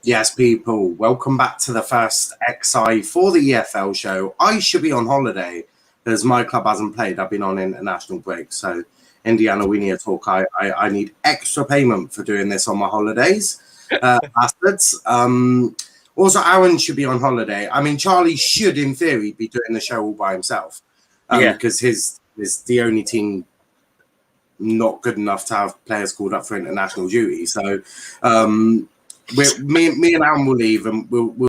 Yes, people, welcome back to the first XI for the EFL show. I should be on holiday because my club hasn't played. I've been on international break. So, Indiana, we need to talk. I need extra payment for doing this on my holidays. Bastards. Also, Aaron should be on holiday. I mean, Charlie should, in theory, be doing the show all by himself. Because his is the only team not good enough to have players called up for international duty. So, me and Aaron will leave, and we'll.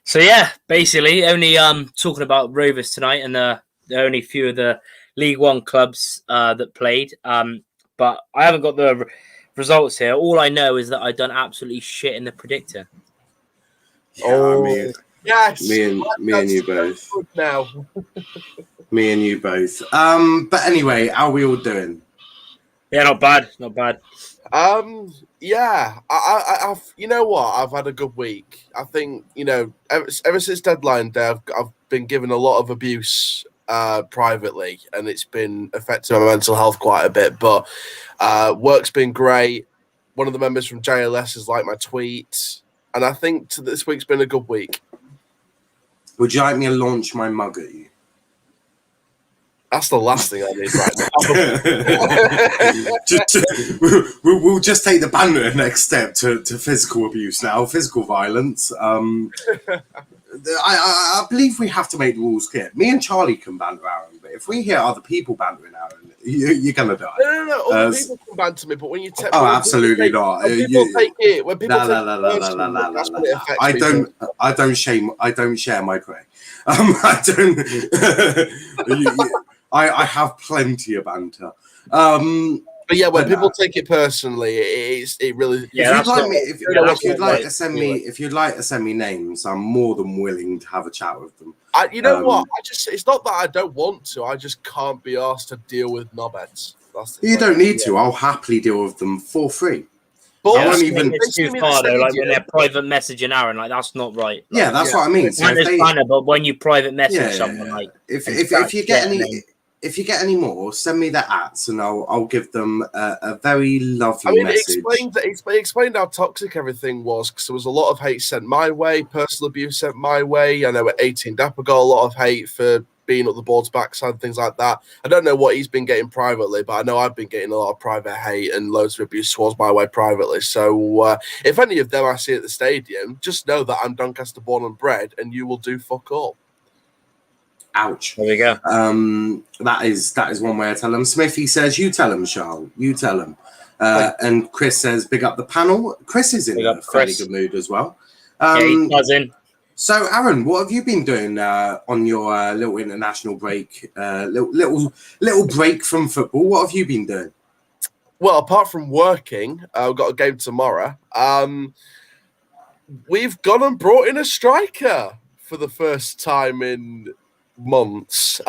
So yeah, basically, only talking about Rovers tonight, and there are only a few of the League One clubs that played. But I haven't got the results here. All I know is that I done absolutely shit in the predictor. Yeah, yes, me and you both. Now, me and you both. But anyway, how are we all doing? Yeah, not bad, not bad. Yeah, I've you know what? I've had a good week. I think, ever since deadline day, I've been given a lot of abuse privately, and it's been affecting my mental health quite a bit. But work's been great. One of the members from JLS has liked my tweet, and I think this week's been a good week. Would you like me to launch my mug at you? That's the last thing I need right now. We'll just take the banter next step to physical abuse now, physical violence. I believe we have to make the rules clear. Me and Charlie can banter Aaron, but if we hear other people bantering Aaron, you're going to die. No. Other people can banter me, but when you take... Oh, absolutely not. When people take it... When people I don't share my prey. I don't... I have plenty of banter. But yeah, when people take it personally, it really. Yeah, if you'd like to send me names, I'm more than willing to have a chat with them. You know what? It's not that I don't want to. I just can't be asked to deal with knobheads. You don't need to. I'll happily deal with them for free. But I won't even. It's too far though. Like when they're private messaging Aaron, like that's not right. Yeah, that's what I mean. So but when you private message someone, like if you get any. If you get any more, send me their ats, and I'll give them a very lovely message. It explained how toxic everything was, because there was a lot of hate sent my way, personal abuse sent my way. I know at 18 Dapper got a lot of hate for being up the board's backside, things like that. I don't know what he's been getting privately, but I know I've been getting a lot of private hate and loads of abuse towards my way privately. So if any of them I see at the stadium, just know that I'm Doncaster born and bred, and you will do fuck all. Ouch. There we go. That is one way I tell them. Smithy says, you tell him, Charles. You tell him. And Chris says, big up the panel. Chris is in a fairly good mood as well. He was in. So, Aaron, what have you been doing on your little international break? Little break from football. What have you been doing? Well, apart from working, we've got a game tomorrow. We've gone and brought in a striker for the first time in months.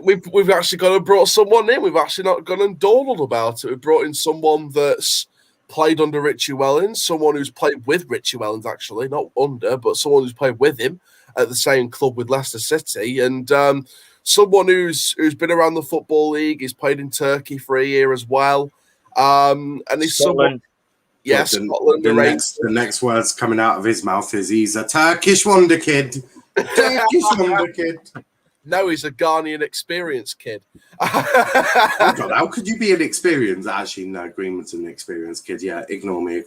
We've actually gone and brought someone in. We've actually not gone and dawdled about it. We've brought in someone that's played under Richie Wellens, someone who's played with Richie Wellens, actually, not under, but someone who's played with him at the same club with Leicester City, and someone who's been around the Football League. He's played in Turkey for a year as well, and he's someone. Yes, Scotland. The next words coming out of his mouth is he's a Turkish wonder kid. Turkish wonder kid. No, he's a Ghanaian experienced kid. Oh God, how could you be an experienced? Actually, no, Greenwood's an experienced kid. Yeah, ignore me.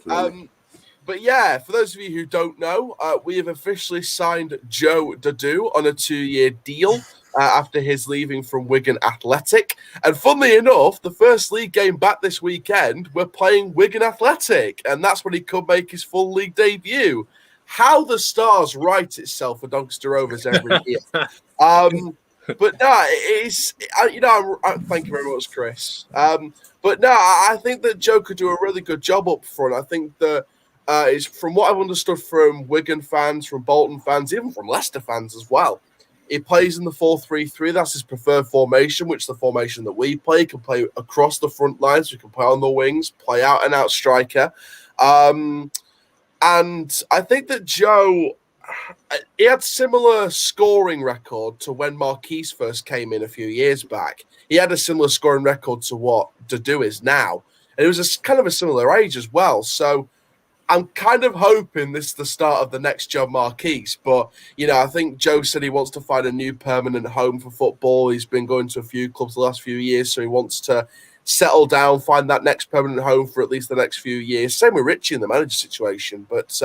But yeah, for those of you who don't know, we have officially signed Joe Dadu on a 2-year deal after his leaving from Wigan Athletic. And funnily enough, the first league game back this weekend, we're playing Wigan Athletic, and that's when he could make his full league debut. How the stars write itself for Doncaster Rovers every year. But no, it's thank you very much, Chris. But no, I think that Joe could do a really good job up front. I think that is from what I've understood from Wigan fans, from Bolton fans, even from Leicester fans as well. He plays in the 4-3-3. That's his preferred formation, which is the formation that we play. He can play across the front lines. We can play on the wings, play out and out striker. And I think that Joe, he had similar scoring record to when Marquise first came in a few years back. He had a similar scoring record to what Dadu is now. And it was kind of a similar age as well. So I'm kind of hoping this is the start of the next Joe Marquise. But, I think Joe said he wants to find a new permanent home for football. He's been going to a few clubs the last few years, so he wants to settle down, find that next permanent home for at least the next few years. Same with Richie in the manager situation. But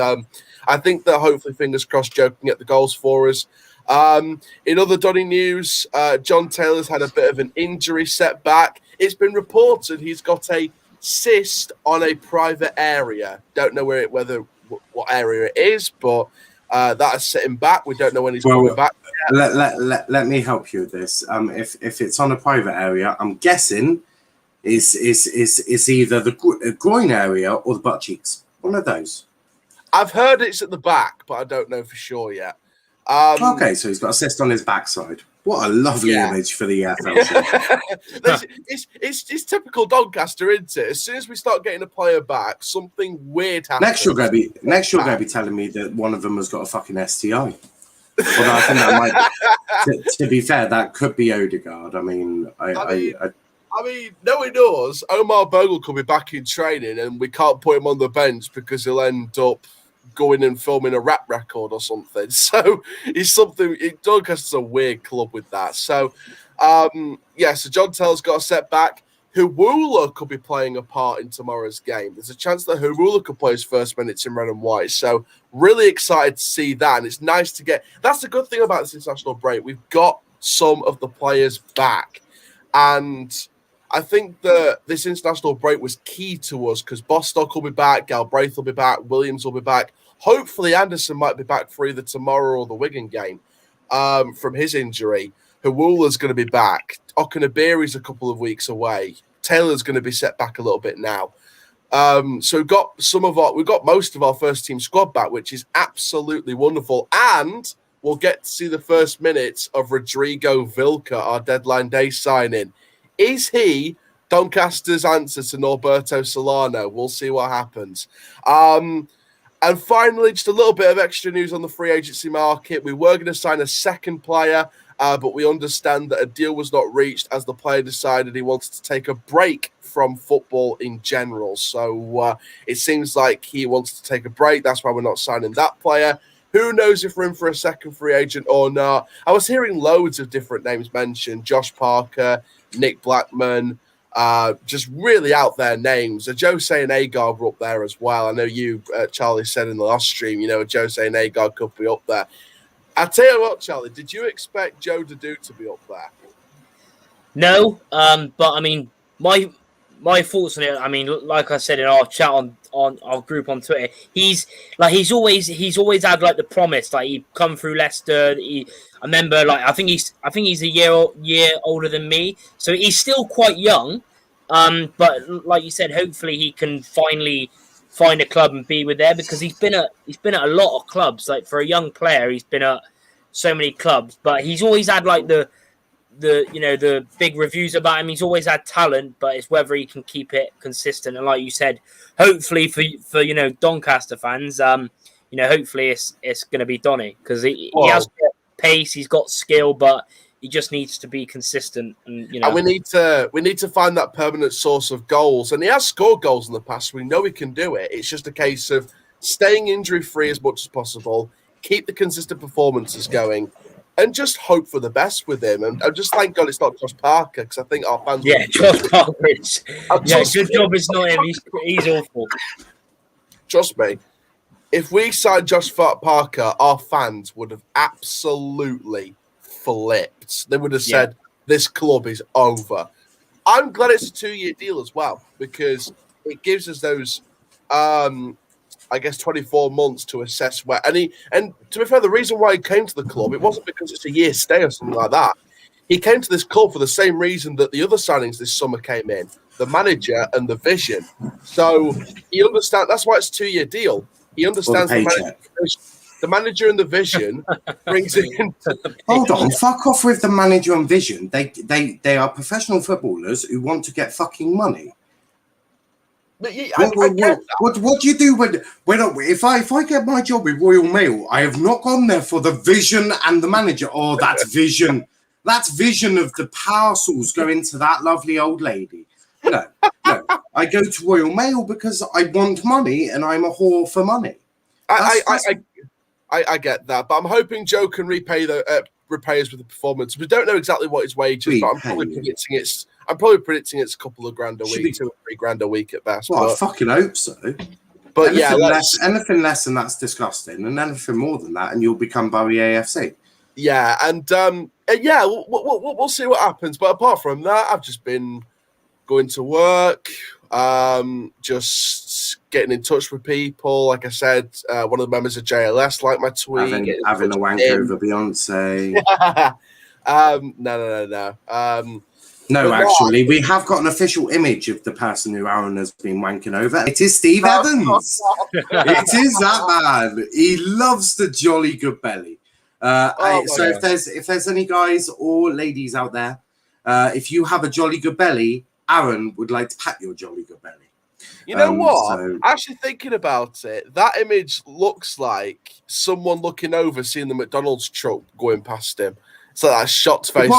I think that hopefully, fingers crossed, Joe can get the goals for us. In other Donny news, John Taylor's had a bit of an injury setback. It's been reported he's got a cyst on a private area. Don't know what area it is, but that is setting back. We don't know when he's coming back. Let me help you with this. If it's on a private area, I'm guessing it's either the groin area or the butt cheeks. One of those. I've heard it's at the back, but I don't know for sure yet. Okay, so he's got a cyst on his backside. What a lovely image for the EFL. It's typical Doncaster, isn't it? As soon as we start getting a player back, something weird happens. Next you're going to be telling me that one of them has got a fucking STI. Although I think that might. To be fair, that could be Odegaard. I mean, knowing us, Omar Bogle could be back in training, and we can't put him on the bench because he'll end up going and filming a rap record or something. So Doncaster's a weird club with that. So so John Taylor's got a setback. Huwula could be playing a part in tomorrow's game. There's a chance that Huwula could play his first minutes in red and white. So really excited to see that. And it's nice to get, that's the good thing about this international break. We've got some of the players back. And I think that this international break was key to us because Bostock will be back, Galbraith will be back, Williams will be back. Hopefully Anderson might be back for either tomorrow or the Wigan game from his injury. Huwula's going to be back. Okunabiri's a couple of weeks away. Taylor's going to be set back a little bit now. So we've got most of our first team squad back, which is absolutely wonderful. And we'll get to see the first minutes of Rodrigo Vilca, our deadline day signing. Is he Doncaster's answer to Norberto Solano? We'll see what happens. And finally, just a little bit of extra news on the free agency market. We were going to sign a second player, but we understand that a deal was not reached as the player decided he wanted to take a break from football in general. So it seems like he wants to take a break. That's why we're not signing that player. Who knows if we're in for a second free agent or not? I was hearing loads of different names mentioned. Josh Parker, Nick Blackman, just really out there names. Jose and Agard were up there as well. I know you, Charlie, said in the last stream, Jose and Agard could be up there. I tell you what, Charlie, did you expect Joe Dadu to be up there? No, but I mean, my thoughts on it. I mean, like I said in our chat on our group on Twitter, he's always had like the promise. Like he come through Leicester. I remember, like I think he's a year older than me, so he's still quite young. But like you said, hopefully he can finally find a club and be with there, because he's been at a lot of clubs. Like, for a young player, he's been at so many clubs, but he's always had like the big reviews about him. He's always had talent, but it's whether he can keep it consistent. And like you said, hopefully for Doncaster fans, hopefully it's going to be Donny, because he has got pace, he's got skill, but he just needs to be consistent. And we need to find that permanent source of goals. And he has scored goals in the past. We know he can do it. It's just a case of staying injury free as much as possible, keep the consistent performances going, and just hope for the best with him. And just thank God it's not Josh Parker, because I think our fans. Yeah, Josh Parker. Good job it's not him. He's awful. Trust me. If we signed Josh Parker, our fans would have absolutely flipped. They would have said, this club is over. I'm glad it's a 2-year deal as well, because it gives us those, 24 months to assess where. And to be fair, the reason why he came to the club, it wasn't because it's a year stay or something like that. He came to this club for the same reason that the other signings this summer came in, the manager and the vision. So he understands, that's why it's a 2-year deal. He understands the manager and the vision brings it into the picture. Hold on, fuck off with the manager and vision. They are professional footballers who want to get fucking money. What do you do when if I get my job with Royal Mail? I have not gone there for the vision and the manager. Oh, that's vision. That's vision of the parcels going to that lovely old lady. No. I go to Royal Mail because I want money and I'm a whore for money. I get that, but I'm hoping Joe can repay us with the performance. We don't know exactly what his wage is, but I'm probably predicting it's a couple of grand a week, 2 or 3 grand a week at best. Well, I fucking hope so. But anything less than that's disgusting, and anything more than that, and you'll become Bury AFC. Yeah, and we'll see what happens. But apart from that, I've just been going to work, just getting in touch with people. Like I said, one of the members of JLS liked my tweet. Having a wank over Beyonce. No. No, actually, we have got an official image of the person who Aaron has been wanking over. It is Steve Evans. It is that man. He loves the jolly good belly. If there's any guys or ladies out there, if you have a jolly good belly, Aaron would like to pat your jolly good belly. You know what? Actually thinking about it, that image looks like someone looking over, seeing the McDonald's truck going past him. It's like that shocked face.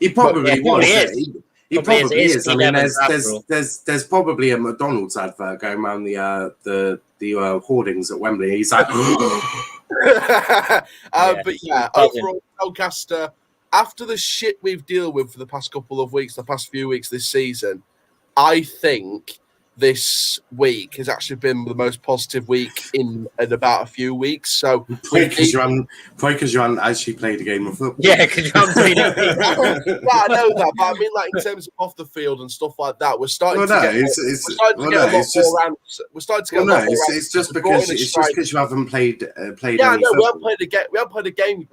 He probably was. He probably is. I mean, there's probably a McDonald's advert going around the hoardings at Wembley. He's like, but yeah, overall, Doncaster, after the shit we've dealt with for the past few weeks this season, I think this week has actually been the most positive week in about a few weeks. So because you haven't actually played a game of football. Yeah, because you haven't played it. I know that, but I mean, like, in terms of off the field and stuff like that, we're starting to get It's just because you haven't played. Yeah, no, we haven't played a game. Well,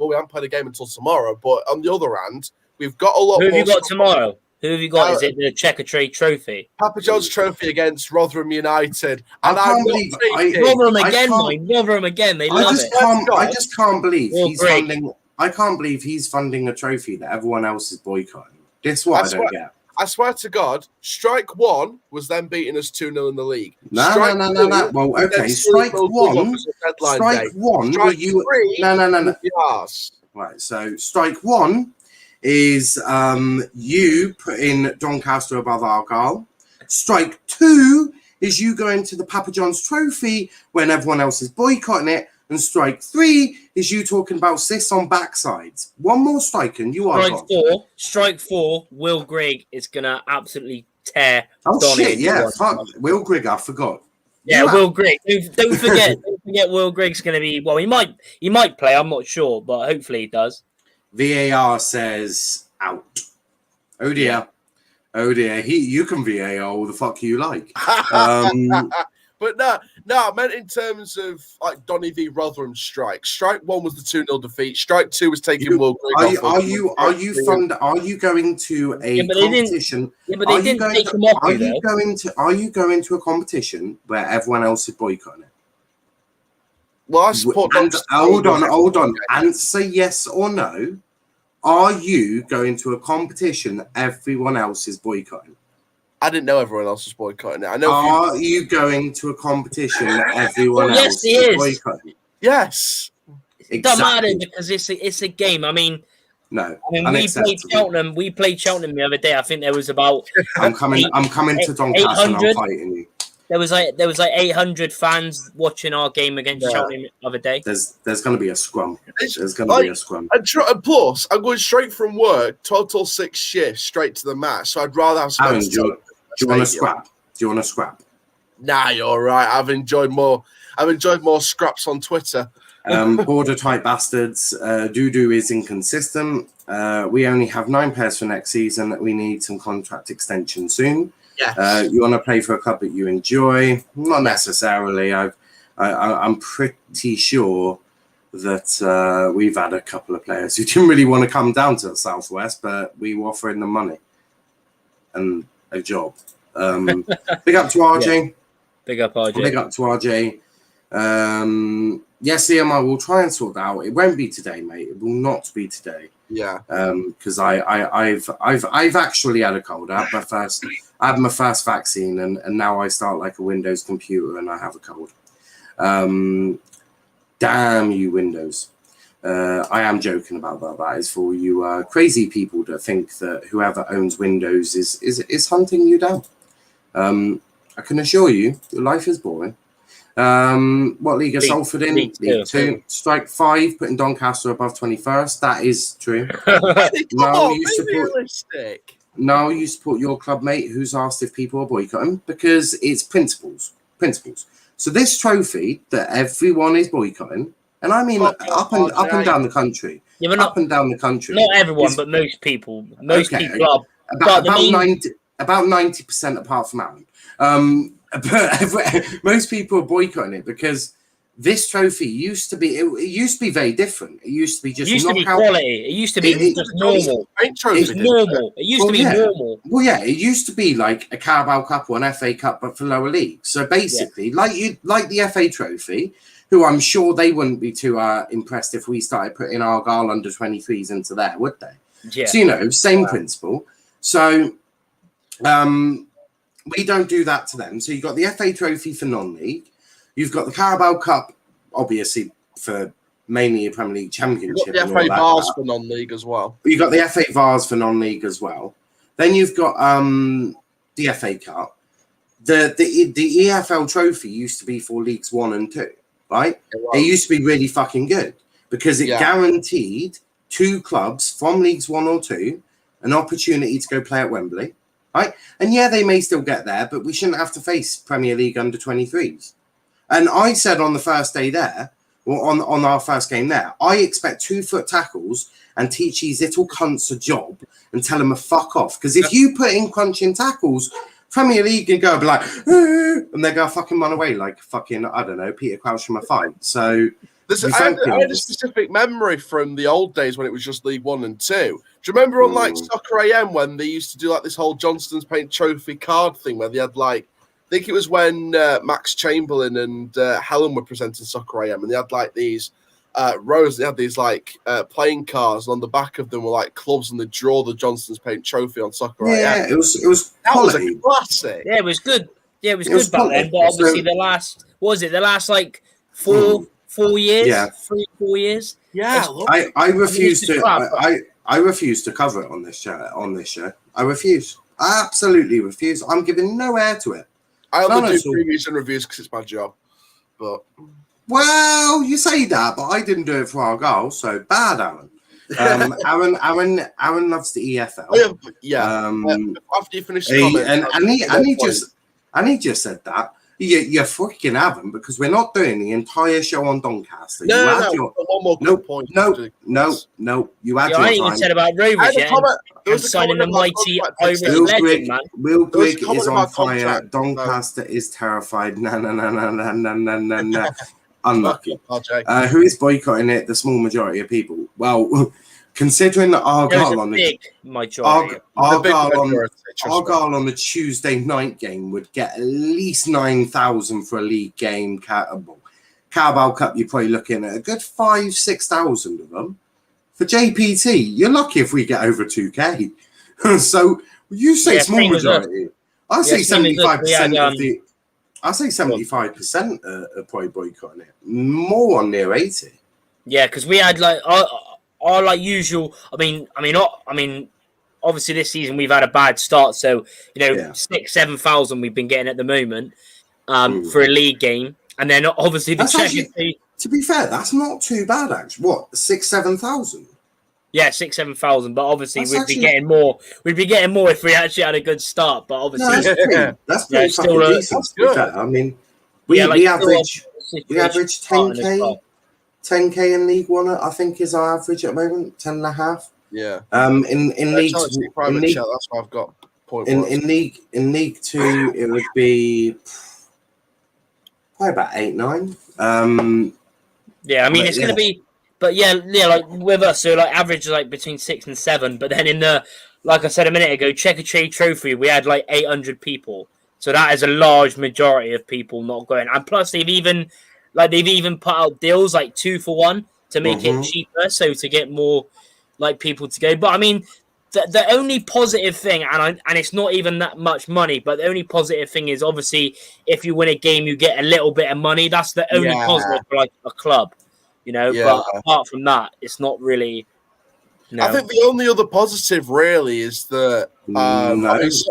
we haven't played a game until tomorrow. But on the other hand, we've got a lot. Who have you got tomorrow? Who have you got? Is it the Checkatrade Trophy? Papa John's Trophy against Rotherham United. And Rotherham again. They love it. I just can't believe he's funding. I can't believe he's funding a trophy that everyone else is boycotting. This is what I don't get. I swear to God, Strike 1 was then beating us 2-0 in the league. No. Well, okay, Strike 1. Strike 1. No. Right, so Strike 1 is you putting Doncaster above Argyle. Strike 2 is you going to the Papa John's Trophy when everyone else is boycotting it. And strike 3 is you talking about cis on backsides. One more strike and you are gone. Strike 4, Will Grigg is going to absolutely tear Donny. Shit, yeah. Fuck. Will Grigg, I forgot. Yeah, Will Grigg. Don't forget Will Grigg's going to be... Well, he might play, I'm not sure, but hopefully he does. VAR says out. Oh dear. You can VAR all the fuck you like. But no, I meant in terms of like Donny v Rotherham strike. Strike 1 was the 2-0 defeat. Strike 2 was taking Will Grigg off. Are you going to a competition? But they didn't take him off. Are you going to a competition where everyone else is boycotting it? Well, I support. Hold on. Answer yes or no. Are you going to a competition that everyone else is boycotting? I didn't know everyone else was boycotting it. I know. Are you going to a competition that everyone else is boycotting? Yes. It doesn't matter because it's a game. I mean, we played Cheltenham. We played Cheltenham the other day. I think there was about. I'm coming to Doncaster and I'm fighting you. There was like 800 fans watching our game against Cheltenham the other day. There's going to be a scrum. There's going to be a scrum. And plus, I'm going straight from work, 12 till 6 shifts, straight to the match. So I'd rather have some. Do you want to scrap? Do you want to scrap? Nah, you're all right. I've enjoyed more scraps on Twitter. Border type bastards. Dudu is inconsistent. We only have 9 pairs for next season. We need some contract extension soon. Yeah. You want to play for a club that you enjoy? Not necessarily. I'm pretty sure that we've had a couple of players who didn't really want to come down to the Southwest, but we were offering them money and a job. Big up to RJ. Yeah. Big up RJ. Big up to RJ. Yes, Liam, I will try and sort that out. It won't be today, mate. It will not be today. Yeah. Because I've actually had a cold. I had my first vaccine, and now I start like a Windows computer, and I have a cold. Damn you, Windows. I am joking about that. That is for you crazy people that think that whoever owns Windows is hunting you down. I can assure you, your life is boring. What league is Salford in? League 2. Strike 5, putting Doncaster above 21st. That is true. No, you support your club mate who's asked if people are boycotting because it's principles. So this trophy that everyone is boycotting, and I mean up and down the country. Yeah, up and down the country. Not everyone, but most people. People are about 90% apart from Aaron. But most people are boycotting it because this trophy used to be very different. It used to be just quality. It used to be just normal. It's normal. It used to be normal. Well, yeah, it used to be like a Carlisle Cup or an FA Cup, but for lower leagues. So basically, like the FA Trophy, who I'm sure they wouldn't be too impressed if we started putting Argyle under 23s into there, would they? Yeah. So same principle. So we don't do that to them. So you've got the FA Trophy for non-league. You've got the Carabao Cup, obviously, for mainly a Premier League Championship. You've got the FA Vars for non-league as well. You've got the FA Vars for non-league as well. Then you've got the FA Cup. The EFL Trophy used to be for Leagues 1 and 2, right? It used to be really fucking good because it guaranteed 2 clubs from Leagues 1 or 2 an opportunity to go play at Wembley, right? And yeah, they may still get there, but we shouldn't have to face Premier League under 23s. And I said on the first day there, well, on our first game there, I expect 2-foot tackles and teach these little cunts a job and tell them to fuck off. Because if you put in crunching tackles, Premier League can go be like, and they're going to fucking run away like fucking, I don't know, Peter Crouch from a fight. So I had a specific memory from the old days when it was just League 1 and 2. Do you remember on like Soccer AM when they used to do like this whole Johnston's Paint Trophy card thing where they had like, I think it was when Max Chamberlain and Helen were presenting Soccer AM, and they had like these rows. They had these like playing cards, and on the back of them were like clubs, and they draw the Johnston's Paint Trophy on Soccer AM. Yeah, it was that was a classic. Yeah, it was good. Yeah, it was good back then. But obviously, the last like 4 years, yeah, 3-4 years. Yeah, I refuse to. I refuse to cover it on this show. I refuse. I absolutely refuse. I'm giving no air to it. I only do previews and reviews because it's my job. But well, you say that, but I didn't do it for Argyle, so bad, Aaron. Aaron loves the EFL. Oh, yeah. After you finish the comment, and he just said that. You freaking haven't, because we're not doing the entire show on Doncaster. No. one more quick point. No. You had Yeah, I your ain't even time. said about I Rovers had a yet. comment. There And was a signing comment the about mighty contract Irish extension. legend, man. Will There was a Grigg comment is on about fire. contract, Doncaster is terrified. No. Unlucky. RJ. Who is boycotting it? The small majority of people. Well, considering that There was Argyle a on the big majority. The big Argyle majority, trust me. on the Tuesday night game would get at least 9,000 for a league game. Carlisle Cup, you're probably looking at a good 5,000-6,000 of them. For JPT, you're lucky if we get over 2K. So you say small same as us. majority. I say same as us. 75% of the. I say 75% are probably boycotting it. More on near 80. Yeah, because we had like our like usual. I mean, obviously this season we've had a bad start, so 6,000-7,000 we've been getting at the moment for a league game, and then obviously the To be fair, that's not too bad actually. What 6,000-7,000? Yeah, 6,000-7,000, but obviously we'd be getting more. We'd be getting more if we actually had a good start. But obviously, that's pretty fucking decent. That's good. I mean, we average 10K in League One. I think is our average at the moment, 10.5. Yeah. In League that's what I've got. In League Two, it would be probably about 8-9. Yeah, I mean it's going to be. But yeah, like with us, so like average is like between 6 and 7. But then in the, like I said a minute ago, Checker Trade Trophy, we had like 800 people. So that is a large majority of people not going. And plus, they've even put out deals like 2 for 1 to make it cheaper, so to get more like people to go. But I mean, the only positive thing, and it's not even that much money, but the only positive thing is obviously if you win a game, you get a little bit of money. That's the only positive for like a club. But apart from that, it's not really. No. I think the only other positive really is that sometimes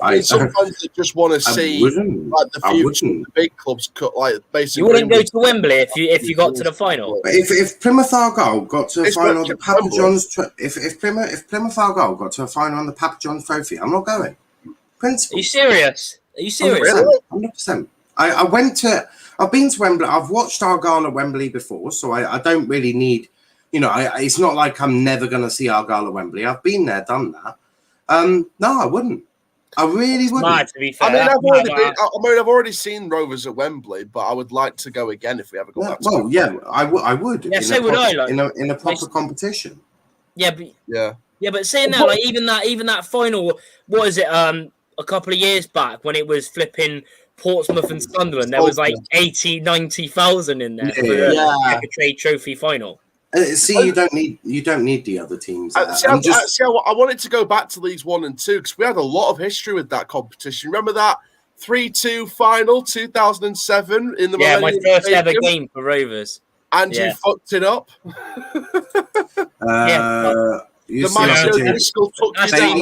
they just want to see like the future of the big clubs cut like basically. You wouldn't go to Wembley if you got to the final. If Plymouth Argyle got to a final of the Papa John's, if Plymouth Argyle got to a final on the Papa John's Trophy, I'm not going. Principle. Are you serious? 100%. I've been to Wembley. I've watched Argyle at Wembley before, so I don't really need, it's not like I'm never going to see Argyle at Wembley. I've been there, done that. No, I wouldn't. I really wouldn't. Mad, to be fair. I've already seen Rovers at Wembley, but I would like to go again if we ever go back. Well, yeah, I would. Yeah, so would I. Like, in a proper competition. Yeah, but saying that, like even that final, what is it? A couple of years back when it was flipping Portsmouth and Sunderland, there was like 80,000-90,000 in there for the trade trophy final. See, you don't need the other teams. I wanted to go back to Leagues 1 and 2 because we had a lot of history with that competition. Remember that 3-2 final 2007 in the my first ever game for Rovers. And you fucked it up. Bailey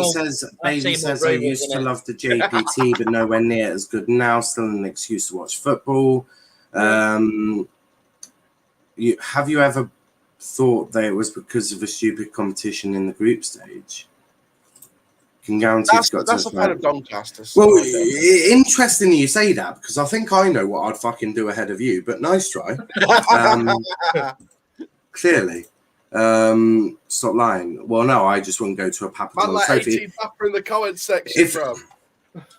says I used to love the JPT, but nowhere near as good now. Still an excuse to watch football. Have you ever thought that it was because of a stupid competition in the group stage? Can guarantee that's a fan of Doncaster. Well, interesting you say that because I think I know what I'd fucking do ahead of you, but nice try. Clearly. Stop lying. Well, no, I just wouldn't go to a Papa John's Trophy. 18 in the comment section,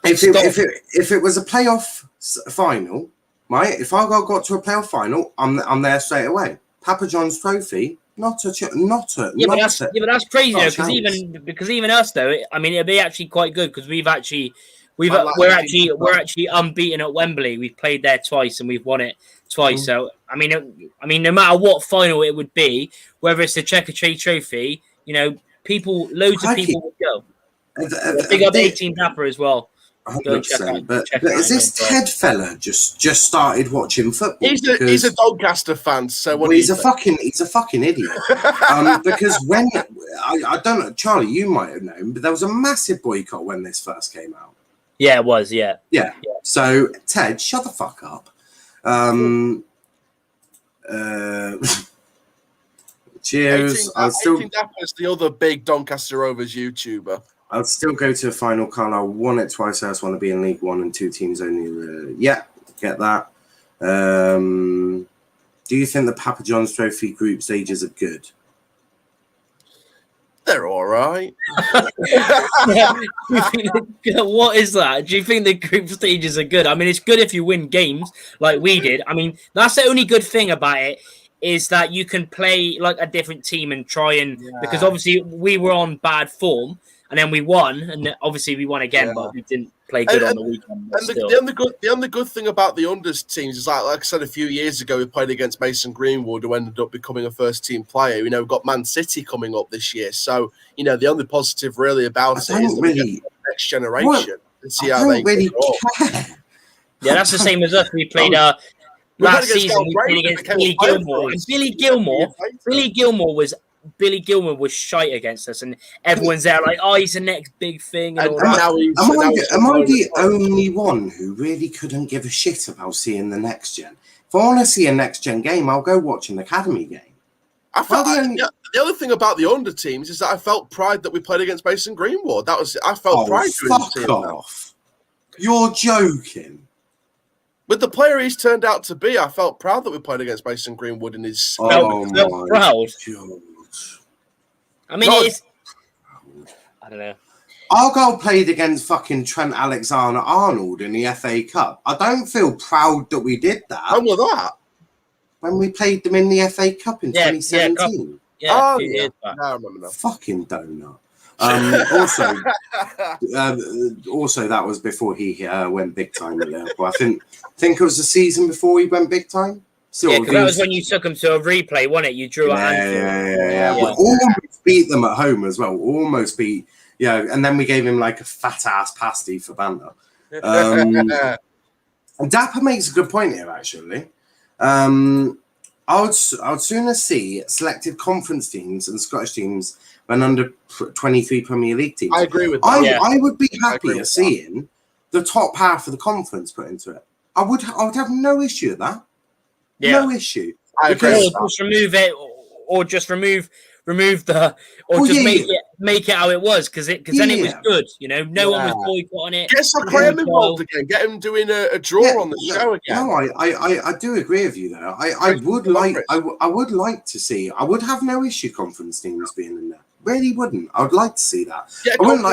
if it was a playoff final, right? If I got to a playoff final, I'm there straight away. Papa John's Trophy, not a. But that's crazy though, because even us though, I mean, it'd be actually quite good because we're actually unbeaten at Wembley. We've played there twice and we've won it twice. So I mean, no matter what final it would be, whether it's the Checker Trade Trophy, loads of people would go. Big up 18 Dapper as well. 100%. But is this Ted fella just started watching football? He's a Doncaster fan, so he's a fucking idiot. Because when I don't know, Charlie, you might have known, but there was a massive boycott when this first came out. Yeah, it was. Yeah. So Ted, shut the fuck up. Cheers. 18 Dapper is the other big Doncaster Rovers YouTuber. I'll still go to a final. Carlisle won it twice. I just want to be in League One and 2 teams only. Get that. Do you think the Papa John's Trophy group stages are good? They're all right. What is that? Do you think the group stages are good? I mean, it's good if you win games like we did. I mean, that's the only good thing about it is that you can play like a different team and try and because obviously we were on bad form and then we won and obviously we won again, but we didn't play good on the weekend. And the only good thing about the unders teams is like I said a few years ago, we played against Mason Greenwood, who ended up becoming a first team player. You know, we've got Man City coming up this year, so you know the only positive really about it is the next generation and see how they really care. Yeah, that's the same as us. We played last season. We played against Billy Gilmore. And Billy Gilmore was shite against us, and everyone's there like, "Oh, he's the next big thing." And all that. Am I the only one who really couldn't give a shit about seeing the next gen? If I want to see a next gen game, I'll go watch an academy game. The other thing about the under teams is that I felt pride that we played against Mason Greenwood. I felt pride. Fuck off! You're joking. With the player he's turned out to be, I felt proud that we played against Mason Greenwood in his. Felt proud. God. I mean, I don't know. Argyle played against fucking Trent Alexander-Arnold in the FA Cup. I don't feel proud that we did that. When was that? When we played them in the FA Cup in 2017. I remember that. Fucking donut. Also, that was before he went big time at Liverpool. I think it was the season before he went big time. Because that was when you took him to a replay, wasn't it? You drew a handful. Yeah. We almost beat them at home as well. Almost beat, and then we gave him like a fat ass pasty for banter. Dapper makes a good point here, actually. I would sooner see selected conference teams and Scottish teams than under 23 Premier League teams. I agree with that. I would be happier seeing the top half of the conference put into it. I would have no issue with that. Yeah. No issue. I agree. Or just remove it, or just remove the, or just make it how it was, because then it was good. You know, no one was boycotting it. Get some Graham involved again. Get him doing a draw on the show again. No, I do agree with you there. I would like to see. I would have no issue conference teams being in there. Really wouldn't. I would like to see that. I wouldn't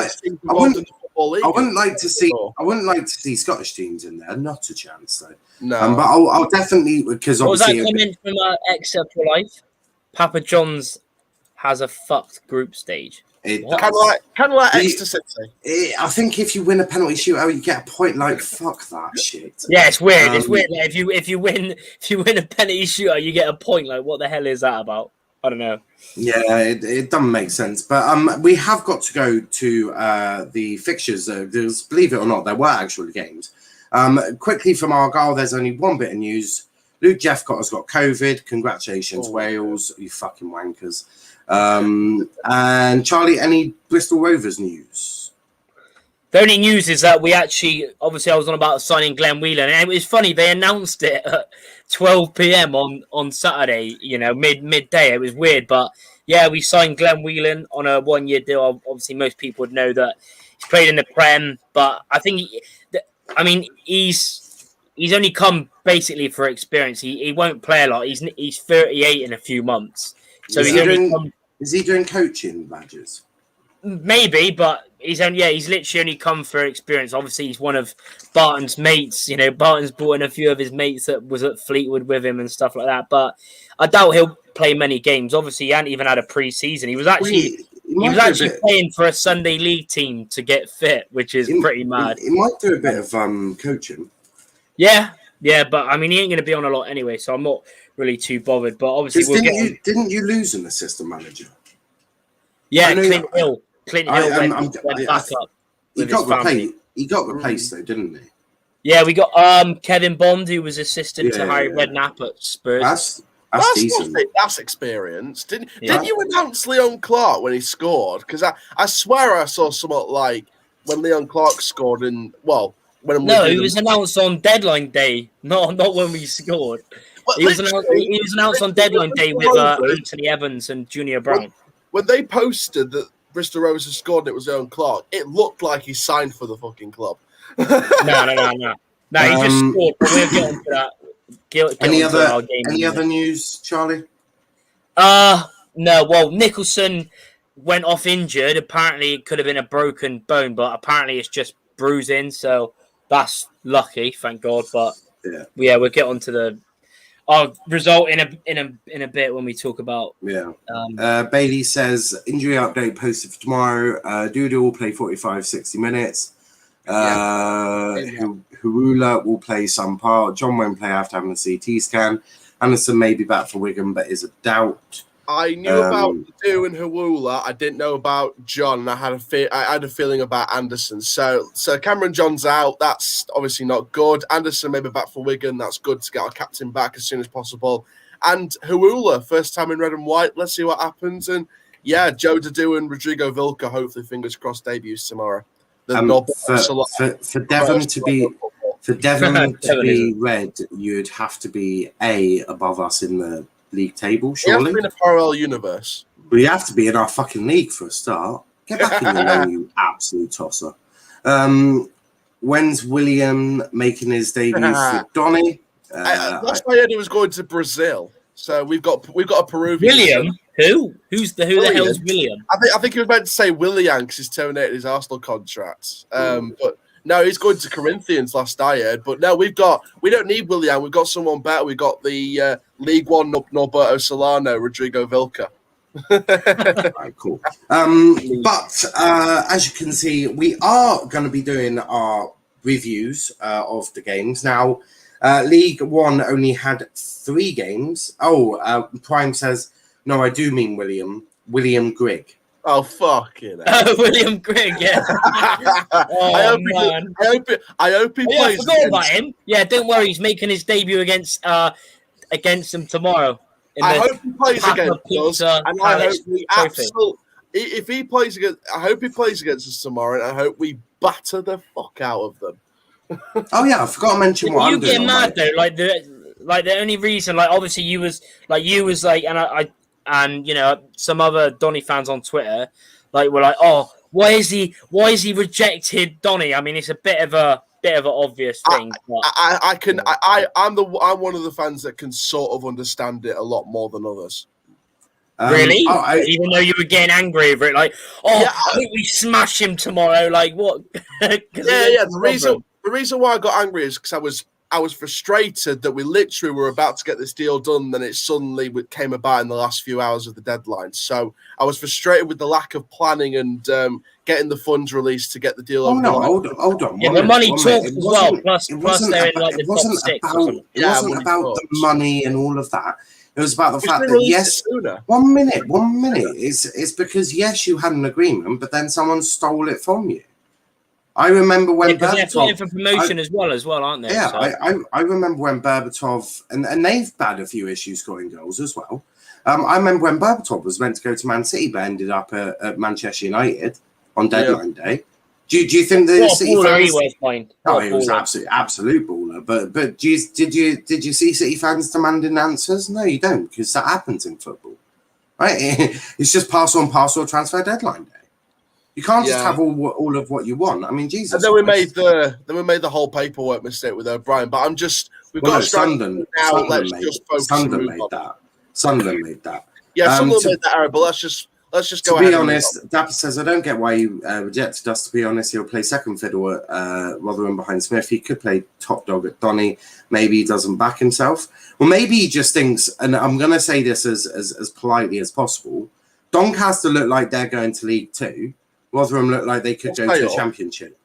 like to see Scottish teams in there. Not a chance though. No, but I'll definitely, because what was that obviously comment from Exeter for Life? Papa John's has a fucked group stage. Kind of like Exeter City. I think if you win a penalty shootout, you get a point. Like fuck that shit. Yeah, it's weird. It's weird. Like, if you win a penalty shootout, you get a point. Like, what the hell is that about? I don't know. Yeah, it doesn't make sense. But we have got to go to the fixtures. Believe it or not, there were actual games. Quickly from Argyle, there's only one bit of news. Luke Jeffcott has got COVID. Congratulations, Wales, you fucking wankers. And Charlie, any Bristol Rovers news? The only news is that we actually, obviously, I was on about signing Glenn Whelan, and it was funny. They announced it at 12 p.m. on Saturday. You know, midday. It was weird, but yeah, we signed Glenn Whelan on a 1-year deal. Obviously, most people would know that he's played in the Prem, but I think, he's only come basically for experience. He won't play a lot. He's 38 in a few months, so is he doing coaching badges? Maybe, but he's literally only come for experience. Obviously, he's one of Barton's mates. You know, Barton's brought in a few of his mates that was at Fleetwood with him and stuff like that. But I doubt he'll play many games. Obviously, he hadn't even had a pre-season. He was actually playing for a Sunday League team to get fit, which is pretty mad. He might do a bit of coaching. Yeah, but I mean, he ain't going to be on a lot anyway, so I'm not really too bothered. But obviously, didn't you lose an assistant manager? Yeah, Clint Hill. Clint Hill went back up. He got replaced though, didn't he? Yeah, we got Kevin Bond, who was assistant to Harry Redknapp at Spurs. That's decent. That's experience. Didn't you announce Leon Clark when he scored? Because I swear I saw something like when Leon Clark scored he was announced on deadline day, not when we scored. Well, he was announced on deadline day with Anthony Evans and Junior Brown. When they posted that Bristol Rovers had scored and it was Leon Clark, it looked like he signed for the fucking club. No. No, he just scored, but we'll get into that Any other news, Charlie? No. Well, Nicholson went off injured. Apparently, it could have been a broken bone, but apparently it's just bruising. So that's lucky, thank God. But yeah, we'll get on to our result in a bit when we talk about. Yeah. Bailey says injury update posted for tomorrow. Dudu will play 45-60 minutes. Harula will play some part. John won't play after having a CT scan. Anderson may be back for Wigan, but is a doubt. I knew about Du and Harula. I didn't know about John, and I had a feeling about Anderson. So Cameron John's out. That's obviously not good. Anderson may be back for Wigan. That's good to get our captain back as soon as possible. And Harula, first time in red and white. Let's see what happens. And yeah, Joe Dadu and Rodrigo Vilca, hopefully, fingers crossed, debuts tomorrow. For Devon to be red, you'd have to be above us in the league table, surely. We have to be in a parallel universe. We have to be in our fucking league for a start. Get back in the lane, you absolute tosser. When's William making his debut for Donny? Last I heard he was going to Brazil. So we've got a Peruvian. William? Who? Who the hell is William? I think he was meant to say Willian because he's terminated his Arsenal contract. But no, he's going to Corinthians last I heard. But no, we don't need Willian. We've got someone better. We've got the League One Norberto Solano, Rodrigo Vilca. Right, cool. But as you can see, we are going to be doing our reviews of the games. Now, League One only had 3 games. Prime says, no, I do mean William Grigg. Oh, fucking hell. William Grigg, yeah. I hope he plays. I forgot about him. Yeah, don't worry. He's making his debut against them tomorrow. I hope he plays against us. And I hope if he plays against, I hope he plays against us tomorrow, and I hope we batter the fuck out of them. Oh yeah, I forgot to mention what I'm doing. You get mad though, like the only reason, like obviously you was like, and and you know some other Donny fans on Twitter, like were like, oh, why is he rejected Donny? I mean, it's a bit of an obvious thing. I'm one of the fans that can sort of understand it a lot more than others. Really? Even though you were getting angry over it, like, I hope we smash him tomorrow. Like what? The reason why I got angry is because I was frustrated that we literally were about to get this deal done, then it suddenly came about in the last few hours of the deadline. So I was frustrated with the lack of planning and getting the funds released to get the deal over. Hold on. Yeah, the money talks as well. Plus they're in like the top 6. It wasn't about the money and all of that. It was about the fact that, yes, 1 minute. It's because, yes, you had an agreement, but then someone stole it from you. I remember when Berbatov... They're fighting for promotion as well, aren't they? Yeah, so. I remember when Berbatov... And they've had a few issues scoring goals as well. I remember when Berbatov was meant to go to Man City, but ended up at Manchester United on deadline day. Do you think the City fans... he was absolute baller. But did you see City fans demanding answers? No, you don't, because that happens in football, right? It's just pass on transfer deadline day. You can't just have all of what you want. I mean, Jesus. And then we made the whole paperwork mistake with O'Brien. But we've got to Sunderland now. Let's just focus. Sunderland made that. Sunderland made that. Yeah, Sunderland made that error. But let's just go. To be honest, Dapper says I don't get why you rejected us. To be honest, he'll play second fiddle at Rotherham behind Smith. He could play top dog at Donny. Maybe he doesn't back himself. Well, maybe he just thinks. And I'm going to say this as politely as possible. Doncaster look like they're going to League Two. Rotherham look like they could go to the Championship.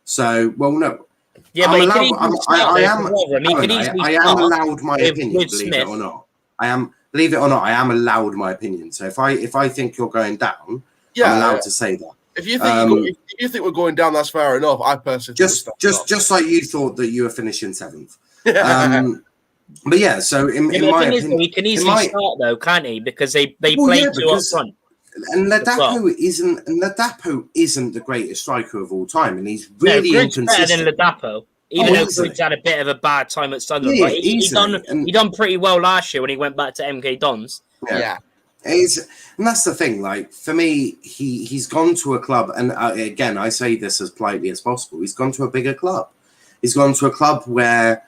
So, well, no. Yeah, but I am allowed my opinion, believe it or not. Believe it or not, I am allowed my opinion. So if I think you're going down, I'm allowed to say that. If you think we're going down, that's fair enough. I personally just like you thought that you were finishing 7th. But yeah, so in my opinion, he can easily start though, can't he? Because they played two up front. And Ladapo isn't the greatest striker of all time, and he's really inconsistent. Better than Ladapo, even though Griggs had a bit of a bad time at Sunderland. Yeah, he done pretty well last year when he went back to MK Dons. Yeah. And that's the thing. Like for me, he's gone to a club, and again, I say this as politely as possible. He's gone to a bigger club. He's gone to a club where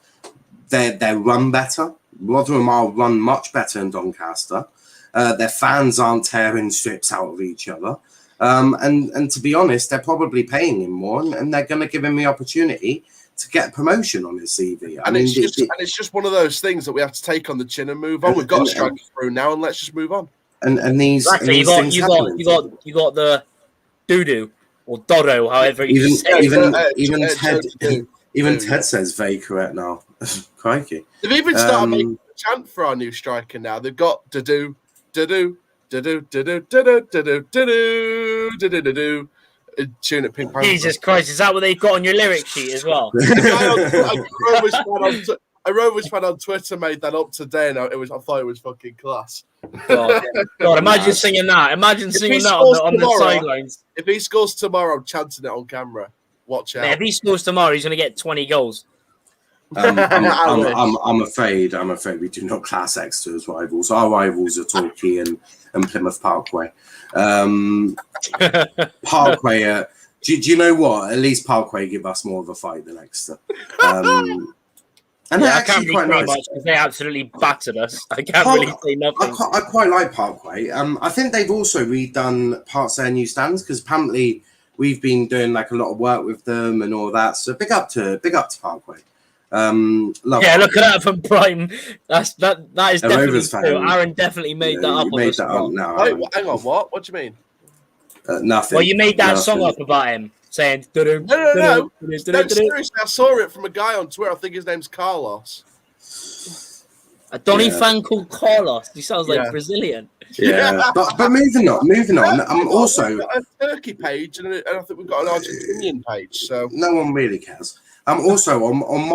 they're run better. Rotherham are run much better than Doncaster. Their fans aren't tearing strips out of each other. And to be honest, they're probably paying him more, and they're going to give him the opportunity to get a promotion on his CV. It's just one of those things that we have to take on the chin and move on. We've got a striker through now, and let's just move on. And these, exactly. And these you got the doo-doo or Dodo, however you say it. Even Ted says very correct now. Crikey. They've even started making a chant for our new striker now. They've got do-do, do-do, do-do, do-do, do-do, do-do, do-do, do-do, do-do. Tune at Pink Panther. Jesus Christ, is that what they've got on your lyric sheet as well? A Rovers fan on Twitter made that up today, and I thought it was fucking class. God, imagine singing that. Imagine singing that on the sidelines. If he scores tomorrow, I'm chanting it on camera. Watch out. Yeah, if he scores tomorrow, he's going to get 20 goals. I'm afraid we do not class Exeter as rivals. Our rivals are Torquay and Plymouth Parkway. Parkway. Do you know what? At least Parkway give us more of a fight than Exeter. And I can't really say much because they absolutely battered us. I can't really say nothing. I quite like Parkway. I think they've also redone parts of their new stands because apparently we've been doing like a lot of work with them and all that. So big up to Parkway. Look at that from Prime. That is definitely true. Aaron definitely made that up. Made that up now. Wait, hang on, what? What do you mean? Nothing. Well, you made that song up about him saying. No. Seriously, I saw it from a guy on Twitter. I think his name's Carlos. A Donny fan called Carlos. He sounds like Brazilian. Yeah, but moving on. Also a Turkey page, and I think we've got an Argentinian page. So no one really cares. Also on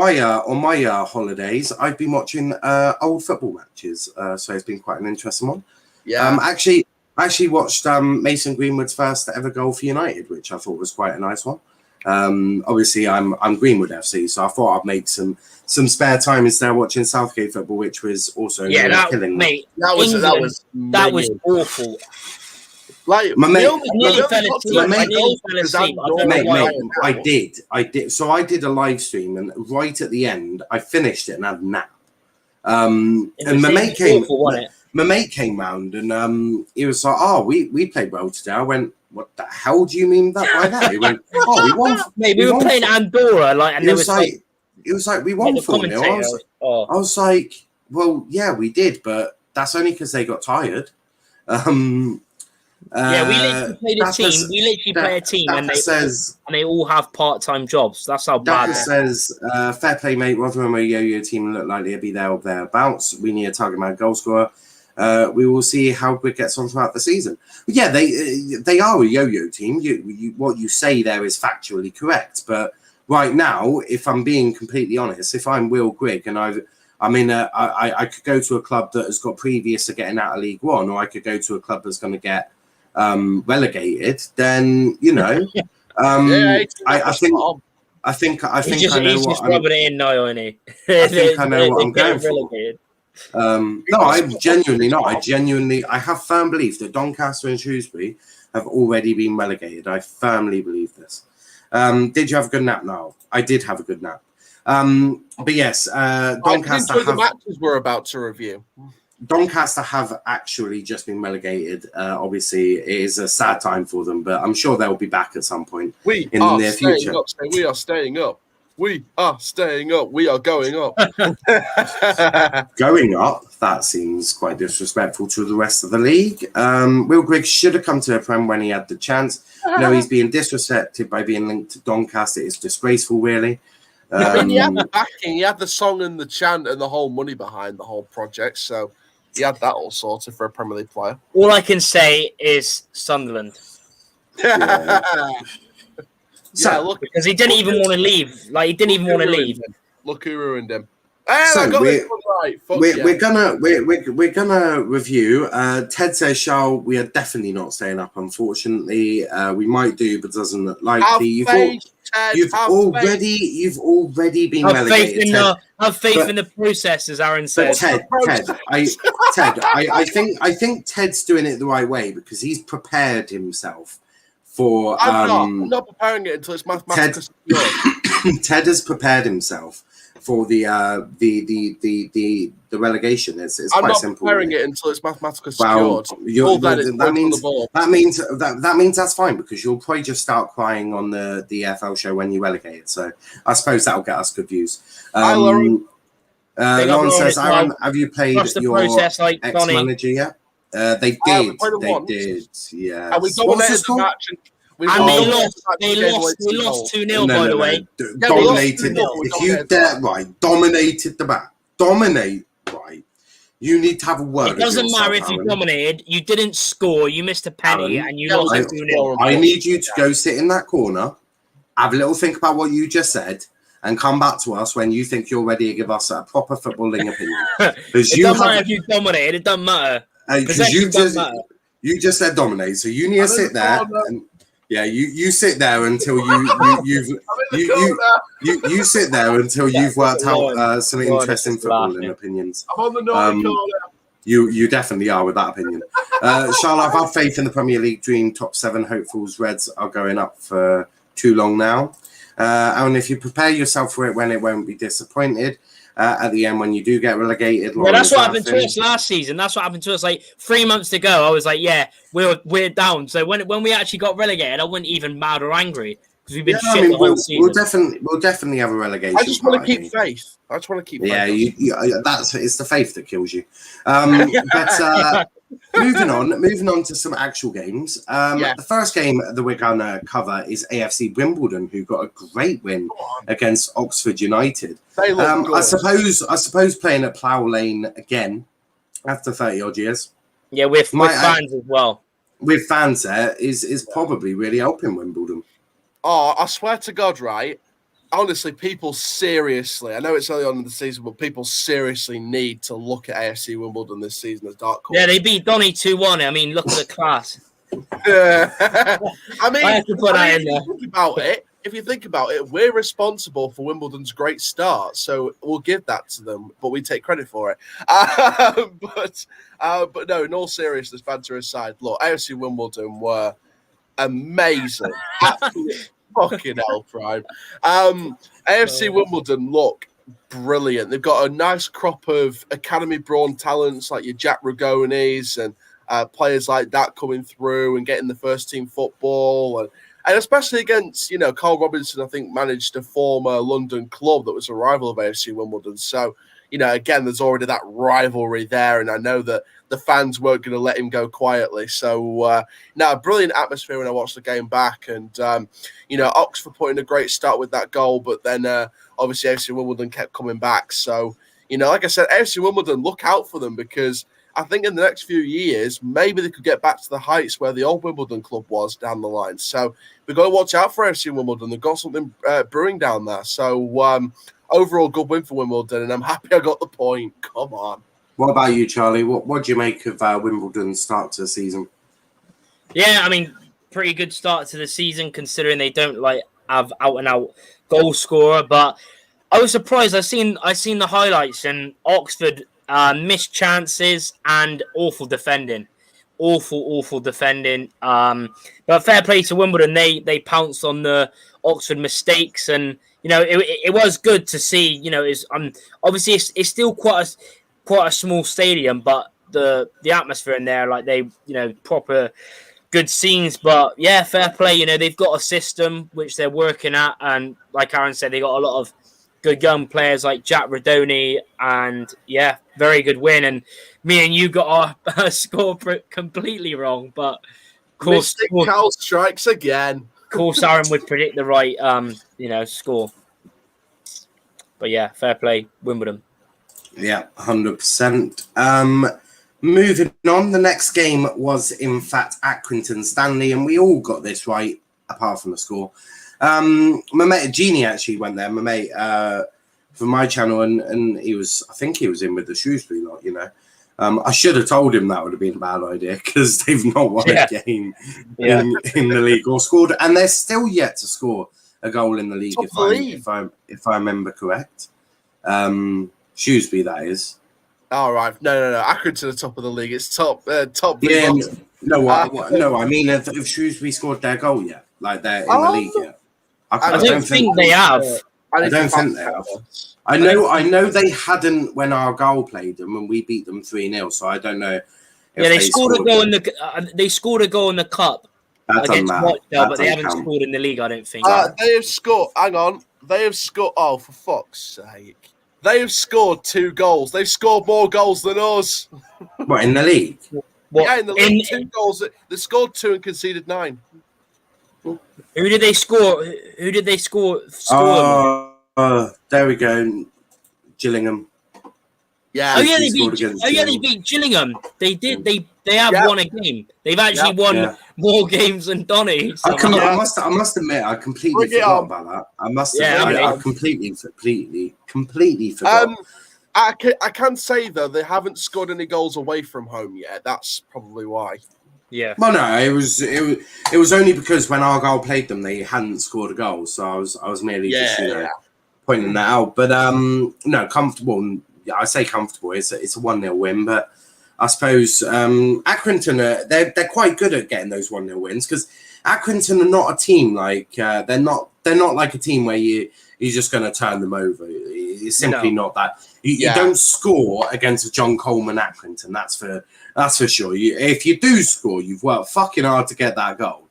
my holidays, I've been watching old football matches. So it's been quite an interesting one. Yeah. I actually watched Mason Greenwood's first ever goal for United, which I thought was quite a nice one. Obviously, I'm Greenwood FC, so I thought I'd make some spare time instead of watching Southgate football, which was also killing me. That was awful. Like I did. So I did a live stream, and right at the end, I finished it and had a nap. And my mate came round, and he was like, "Oh, we played well today." I went, "What the hell do you mean by that?" He went, "Oh, we won." Mate, we were playing Andorra, and it was like we won 4-0. I was like, "Well, yeah, we did, but that's only because they got tired." We literally played a team. We literally play a team, and they all have part-time jobs. That's how bad. It says, "Fair play, mate. Rotherham a yo-yo team look like they'll be there or thereabouts. We need a target man goal scorer. We will see how Greg gets on throughout the season." But yeah, they are a yo-yo team. What you say there is factually correct. But right now, if I'm being completely honest, if I'm Will Grigg and I could go to a club that has got previous to getting out of League One, or I could go to a club that's going to get relegated, then I think I know what I'm rubbing it in now, isn't he? I think I know what I'm going for. No, I'm genuinely not. I have firm belief that Doncaster and Shrewsbury have already been relegated. I firmly believe this. Did you have a good nap now? I did have a good nap. But yes, Doncaster the matches we're about to review. Doncaster have actually just been relegated. Obviously, it is a sad time for them, but I'm sure they'll be back at some point in the near future. We are staying up. We are staying up. We are going up. Going up? That seems quite disrespectful to the rest of the league. Will Grigg should have come to the Prem when he had the chance. No, he's being disrespected by being linked to Doncaster. It's disgraceful, really. He had the backing. He had the song and the chant and the whole money behind the whole project. So he had that all sorted for a Premier League player. All I can say is Sunderland. Yeah, look, because he didn't even want to leave. He didn't even want to leave. Look who ruined him. So we're gonna review. Ted says, "Shall we are definitely not staying up? Unfortunately, we might do, but doesn't look likely." You've already been relegated. Have faith in the process, as Aaron says. Ted, I think Ted's doing it the right way because he's prepared himself for. I'm not preparing it until it's mathematical. Ted has prepared himself for the relegation. It's I'm quite not simple. preparing it until it's mathematically Well, secured. that means that's fine, because you'll probably just start crying on the EFL show when you relegate it. So I suppose that'll get us good views. Lauren says, Aaron, have you played your ex-manager yet? They did. Yeah. And we dominated the match. They lost 2-0, by the way. Dominated. If you dominated the match. Dominate, right? You need to have a word. It doesn't matter if you dominated. You didn't score. You missed a penny, and you lost 2-0. I need you to go sit in that corner, have a little think about what you just said, and come back to us when you think you're ready to give us a proper footballing opinion. It doesn't matter if you dominated. It doesn't matter. Because you just said dominate, so you need to sit there. You sit there until you sit there until you've worked out some interesting footballing opinions. I'm on the Northern corner. You definitely are with that opinion. Charlotte, I've had faith in the Premier League dream. Top 7 hopefuls. Reds are going up for too long now. And if you prepare yourself for it, when it won't be disappointed. At the end, when you do get relegated, that's what happened to us last season. That's what happened to us. Like 3 months to go, I was like, "Yeah, we're down." So when we actually got relegated, I wasn't even mad or angry because we've been shit the whole season. We'll definitely have a relegation. I just want to keep faith. I just want to keep. Yeah, it's the faith that kills you. But moving on to some actual games. The first game that we're gonna cover is AFC Wimbledon, who got a great win against Oxford United. I suppose playing at Plough Lane again after 30 odd years. Yeah, with fans as well. With fans there is probably really helping Wimbledon. Oh, I swear to God, right? Honestly, people seriously, I know it's early on in the season, but people seriously need to look at AFC Wimbledon this season as dark horse. Yeah, they beat Donny 2-1. I mean, look at the class. I have to put that in there. If you think about it, we're responsible for Wimbledon's great start, so we'll give that to them, but we take credit for it. But no, in all seriousness, banter aside, look, AFC Wimbledon were amazing. Absolutely fucking hell, Prime. AFC Wimbledon look brilliant. They've got a nice crop of academy brawn talents like your Jack Ragonis and players like that coming through and getting the first team football, and especially against, Carl Robinson, I think, managed a former London club that was a rival of AFC Wimbledon. So, again, there's already that rivalry there, and I know that the fans weren't going to let him go quietly. So, brilliant atmosphere when I watched the game back, and Oxford put in a great start with that goal, but then obviously AFC Wimbledon kept coming back. So, like I said, AFC Wimbledon, look out for them, because I think in the next few years, maybe they could get back to the heights where the old Wimbledon club was down the line. So we've got to watch out for FC Wimbledon. They've got something brewing down there. So overall, good win for Wimbledon, and I'm happy I got the point. Come on. What about you, Charlie? What do you make of Wimbledon's start to the season? Yeah, I mean, pretty good start to the season considering they don't have out-and-out goal scorer. But I was surprised. I seen the highlights, and Oxford missed chances and awful defending. Awful defending. But fair play to Wimbledon. They pounced on the Oxford mistakes, and it was good to see. Obviously it's still quite a small stadium, but the atmosphere in there, proper good scenes. But yeah, fair play. They've got a system which they're working at, and like Aaron said, they got a lot of good young players like Jack Radoni, and yeah, very good win. And me and you got our score completely wrong, but of course, Cal strikes again. Of course, Aaron would predict the right, score. But yeah, fair play, Wimbledon. Yeah, 100%. Moving on, the next game was in fact Accrington Stanley, and we all got this right, apart from the score. My mate Jeannie actually went there. My mate from my channel, and I think he was in with the Shrewsbury lot. I should have told him that would have been a bad idea, because they've not won a game in the league or scored, and they're still yet to score a goal in the league. If I remember correct, Shrewsbury, that is. All right, no. Accrington to the top of the league. It's top. Yeah, no. I mean, if Shrewsbury scored their goal yet, like they're in the league yet. I don't think they have. I don't think they have. I know they hadn't when Argyle played them and we beat them 3-0. So I don't know. Yeah, they scored a goal in the. They scored a goal in the cup against Rochdale, but they haven't scored in the league. I don't think. They have scored. Hang on, they have scored. Oh, for fuck's sake! They have scored 2 goals. They've scored more goals than us. What, in the league? Yeah, in the league, 2 goals. They scored 2 and conceded 9. Who did they score? Who did they score? There we go, Gillingham. Yeah. They beat Gillingham. They did. They have won a game. They've actually won more games than Donny. I must admit, I completely forgot about that. I must admit, I completely forgot. I can say though they haven't scored any goals away from home yet. That's probably why. Yeah. Well, no, it was only because when Argyle played them, they hadn't scored a goal. So I was merely just pointing that out. But no, comfortable. I say comfortable. It's a 1-0 win, but I suppose Accrington they're quite good at getting those 1-0 wins because Accrington are not a team like they're not like a team where you're just going to turn them over. It's simply not that. You don't score against a John Coleman Accrington. That's for sure. If you do score, you've worked fucking hard to get that goal.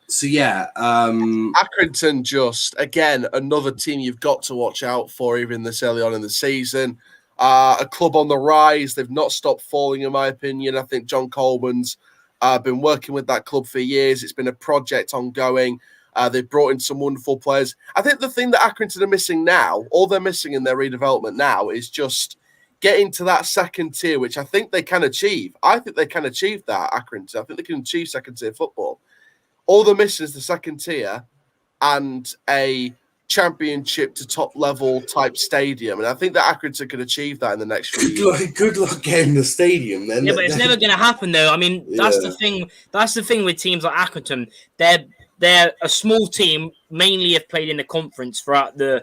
So yeah, Accrington just again another team you've got to watch out for even this early on in the season. A club on the rise. They've not stopped falling, in my opinion. I think John Coleman's been working with that club for years. It's been a project ongoing. They've brought in some wonderful players. I think the thing that Accrington are missing now, all they're missing in their redevelopment now, is just getting to that second tier, which I think they can achieve. I think they can achieve that, Accrington. I think they can achieve second tier football. All they're missing is the second tier and a championship to top level type stadium. And I think that Accrington can achieve that in the next few years. Good luck getting the stadium then. Yeah, but it's never going to happen though. I mean, that's the thing. That's the thing with teams like Accrington. They're a small team, mainly have played in the conference throughout their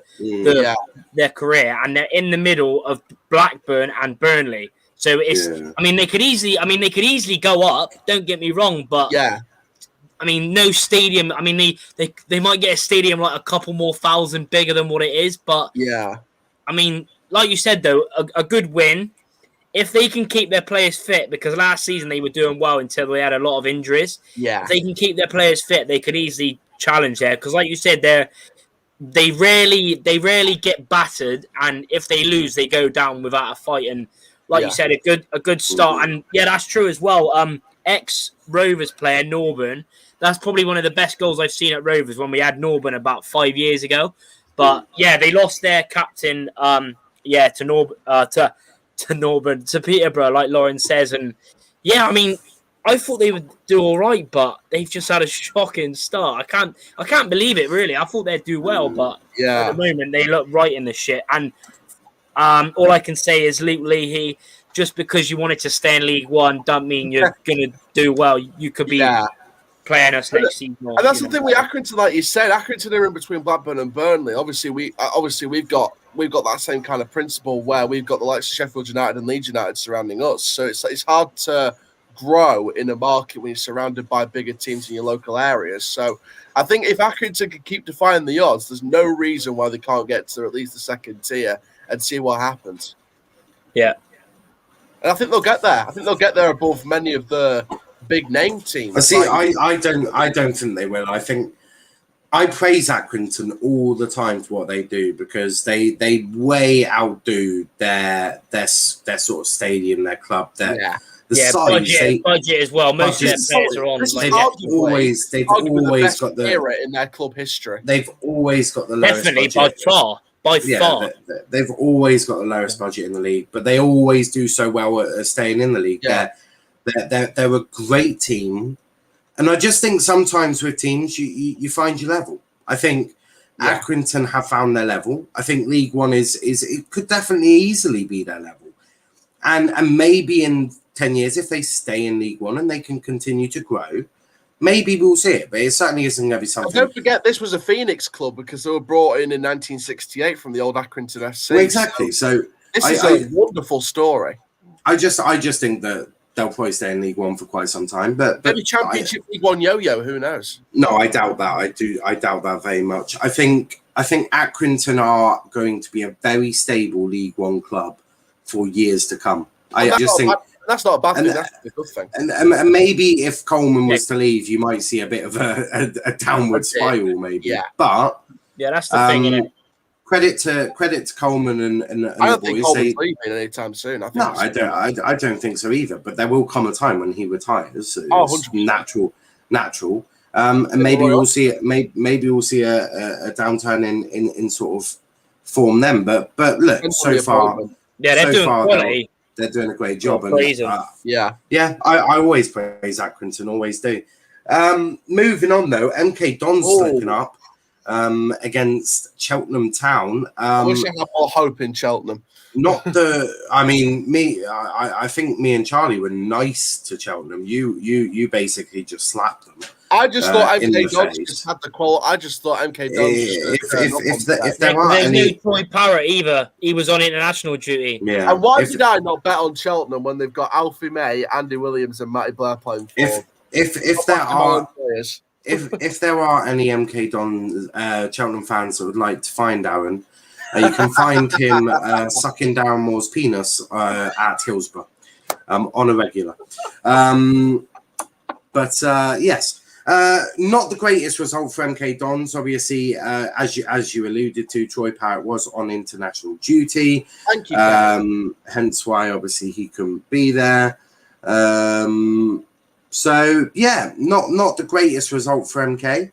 career, and they're in the middle of Blackburn and Burnley. So it's, I mean, they could easily go up. Don't get me wrong, but I mean, no stadium. I mean, they might get a stadium like a couple more thousand bigger than what it is, but I mean, like you said though, a good win. If they can keep their players fit, because last season they were doing well until they had a lot of injuries. Yeah, if they can keep their players fit, they could easily challenge there. Because, like you said, they rarely get battered, and if they lose, they go down without a fight. And like you said, a good start. And yeah, that's true as well. Ex-Rovers player Norburn. That's probably one of the best goals I've seen at Rovers when we had Norburn about 5 years ago. But yeah, they lost their captain. To Peterborough, like Lauren says, and yeah, I mean, I thought they would do all right, but they've just had a shocking start. I can't believe it, really. I thought they'd do well, but at the moment they look right in the shit. And all I can say is, Luke Leahy, just because you wanted to stay in League One, don't mean you're going to do well. You could be playing us next season. And that's the thing with Accrington, like you said, Accrington are in between Blackburn and Burnley. Obviously, we've got that same kind of principle where we've got the likes of Sheffield United and Leeds United surrounding us. So it's hard to grow in a market when you're surrounded by bigger teams in your local areas. So I think if Accrington can keep defying the odds, there's no reason why they can't get to at least the second tier and see what happens. Yeah. And I think they'll get there. I think they'll get there above many of the big name teams. I don't think they will. I think I praise Accrington all the time for what they do because they way outdo their sort of stadium, their club, the size, budget as well. Most of their players are on. They've always got the era in their club history. They've always got the lowest definitely budget. by far. They've always got the lowest budget in the league, but they always do so well at staying in the league. Yeah. They're a great team. And I just think sometimes with teams, you find your level. I think Accrington have found their level. I think League One is it could definitely easily be their level. And maybe in 10 years, if they stay in League One and they can continue to grow, maybe we'll see it. But it certainly isn't going to be something. Don't forget, this was a Phoenix club because they were brought in 1968 from the old Accrington FC. Well, exactly. So this is a wonderful story. I just think that they'll probably stay in League One for quite some time. But maybe Championship League One yo-yo. Who knows? No, I doubt that. I doubt that very much. I think Accrington are going to be a very stable League One club for years to come. I just think that's not a bad thing. That's a good thing. And maybe if Coleman was to leave, you might see a bit of a downward spiral, maybe. Yeah. But that's the thing. Isn't it? Credit to Coleman and I don't the think boys. Coleman's leaving anytime soon. I don't think so either. But there will come a time when he retires. So it's 100%. natural. And maybe we'll see it. Maybe we'll see a downturn in sort of form then. But look, so far, they're doing quality. They're doing a great job. And I always praise Accrington, always do. Moving on though, MK Dons slipping up against Cheltenham Town. I wish I had more hope in Cheltenham. I think me and Charlie were nice to Cheltenham. You basically just slapped them. I just thought MK Dons just had the quality. I just thought MK Dons. If there are no Troy Parrott either, he was on international duty. Yeah. And why did I not bet on Cheltenham when they've got Alfie May, Andy Williams, and Matty Blair playing for? If there are any MK Dons Cheltenham fans that would like to find Aaron, you can find him sucking Darren Moore's penis at Hillsborough on a regular. Yes. Not the greatest result for MK Dons. Obviously, as you alluded to, Troy Parrott was on international duty. Thank you. Hence why obviously he couldn't be there. So yeah, not the greatest result for MK.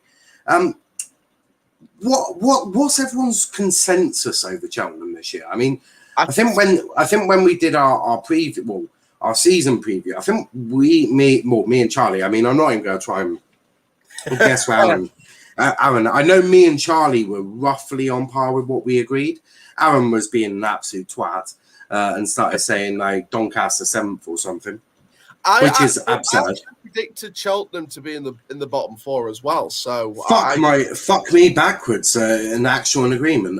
What's everyone's consensus over Cheltenham this year? I mean, I think when we did our preview, our season preview, I think me and Charlie. I mean, I'm not even going to try and guess where Aaron. I know me and Charlie were roughly on par with what we agreed. Aaron was being an absolute twat and started saying like Doncaster 7th or something, which is absurd. I predicted Cheltenham to be in the bottom 4 as well. So fuck me backwards. An actual agreement.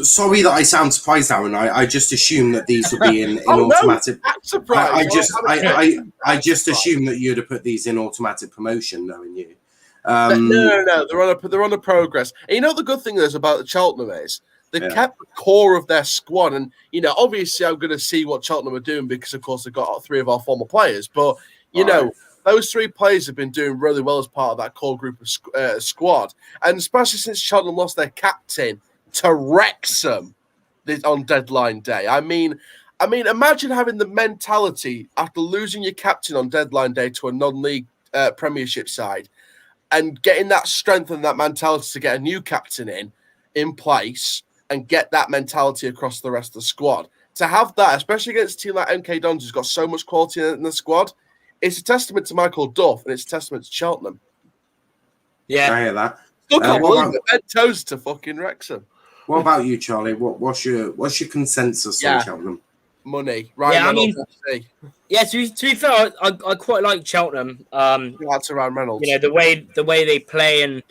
Sorry that I sound surprised, Aaron. I just assumed that these would be in automatic. No, I'm surprised. I just assumed that you'd have put these in automatic promotion, knowing you. No. They're on a progress. And you know the good thing is about the Cheltenham is they kept the core of their squad, and obviously I'm going to see what Cheltenham are doing because of course they've got 3 of our former players. But those 3 players have been doing really well as part of that core group of squad, and especially since Cheltenham lost their captain to Wrexham on deadline day. I mean, imagine having the mentality after losing your captain on deadline day to a non-league Premiership side, and getting that strength and that mentality to get a new captain in place and get that mentality across the rest of the squad. To have that, especially against a team like MK Dons, who's got so much quality in the squad, it's a testament to Michael Duff and it's a testament to Cheltenham. Yeah, I hear that. Still can't believe it. Bent toes to fucking Wrexham. What about you, Charlie? What's your consensus on Cheltenham? Money, right? To be fair, I quite like Cheltenham. That's around Reynolds. The way they play, and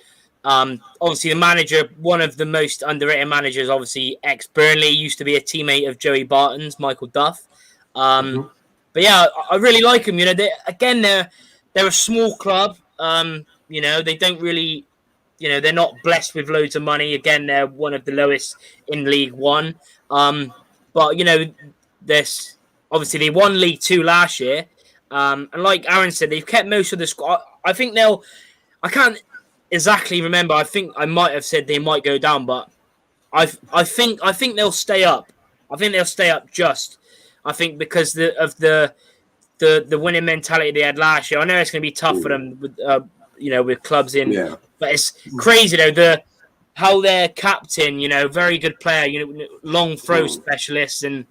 obviously the manager, one of the most underrated managers, obviously ex-Burnley, used to be a teammate of Joey Barton's, Michael Duff. But yeah, I really like them. They're a small club. They don't really. They're not blessed with loads of money. Again, they're one of the lowest in League One. But this obviously they won League Two last year. And like Aaron said, they've kept most of the squad. I think I can't exactly remember. I think I might have said they might go down, but I think they'll stay up. I think they'll stay up because of the winning mentality they had last year. I know it's going to be tough for them with clubs in. Yeah. But it's crazy though how their captain, very good player, long throw specialist, and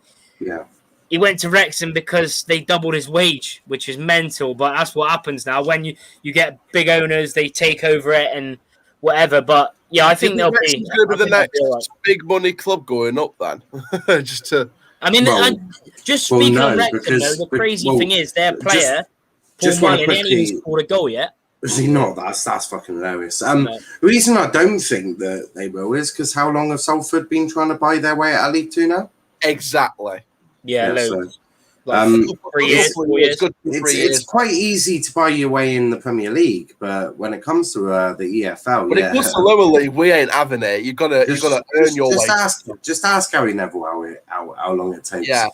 he went to Wrexham because they doubled his wage, which is mental. But that's what happens now when you get big owners, they take over it and whatever. But yeah, I think they'll be going to be the next big money club going up then. Speaking of Wrexham, the crazy thing is their player, Paul Mullin, hasn't even scored a goal yet. Is he not? That's fucking hilarious. The reason I don't think that they will is because how long have Salford been trying to buy their way out of League Two now? Exactly. Yeah, Like 3 years, 4 years. It's quite easy to buy your way in the Premier League, but when it comes to the EFL, when it comes to lower league, we ain't having it. You gotta earn your way. Just ask Gary Neville how long it takes. Yeah, I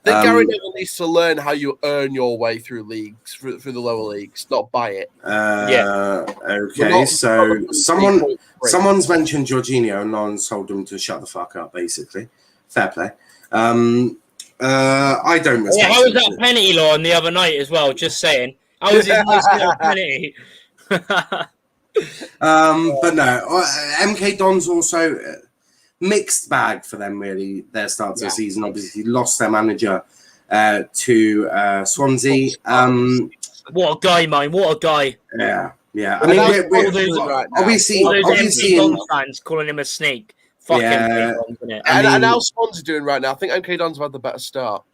think Gary Neville needs to learn how you earn your way through leagues, through the lower leagues, not buy it. Okay, so someone's mentioned Jorginho and no one's told him to shut the fuck up. Basically, fair play. I don't respect. Yeah, how was that penalty law on the other night as well? Just saying, how was his nice little penalty? But no, MK Dons also mixed bag for them. Really, their start to the season. Obviously, lost their manager to Swansea. What a guy, man! What a guy! Yeah. I mean, we're obviously Dons fans calling him a snake. And how Swansea doing right now? I think MK Dons have had the better start.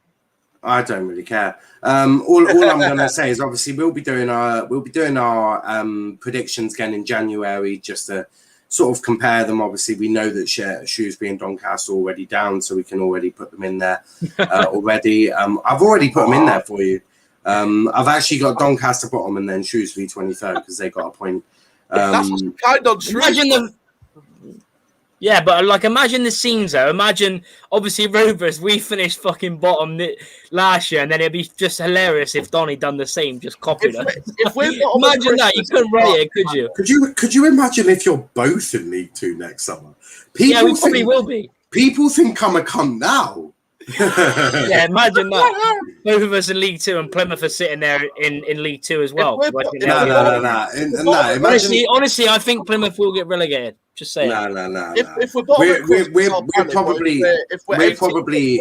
I don't really care. All I'm going to say is obviously we'll be doing our predictions again in January just to sort of compare them. Obviously, we know that Shrewsbury and Doncaster are already down, so we can already put them in there already. I've already put them in there for you. I've actually got Doncaster bottom and then Shrewsbury 23rd because they got a point. That's kind of true. Yeah, but like, imagine the scenes though. Imagine, obviously, Rovers, we finished fucking bottom last year, and then it'd be just hilarious if Donny done the same, just copied us. If we're imagine that, you couldn't write it, could you? Could you imagine if you're both in League Two next summer? We probably will be. People think I'm a cunt now. Yeah, imagine that. Both of us in League Two and Plymouth are sitting there in League Two as well. No. Honestly, I think Plymouth will get relegated. Just saying. No. If we're probably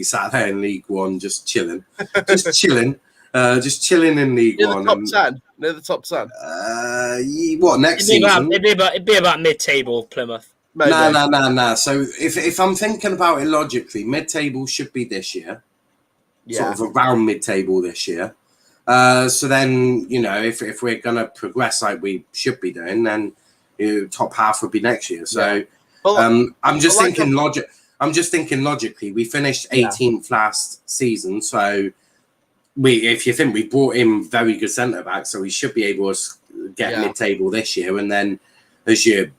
sat there in League One, just chilling, just chilling in League One. Near the top 10. What next season? It'd be about mid-table Plymouth. No. So if I'm thinking about it logically, mid-table should be this year, sort of around mid-table this year. So then, if we're gonna progress like we should be doing, then top half would be next year. So I'm just thinking logically. We finished 18th last season, so if you think we brought in very good centre backs, so we should be able to get mid-table this year, and then as you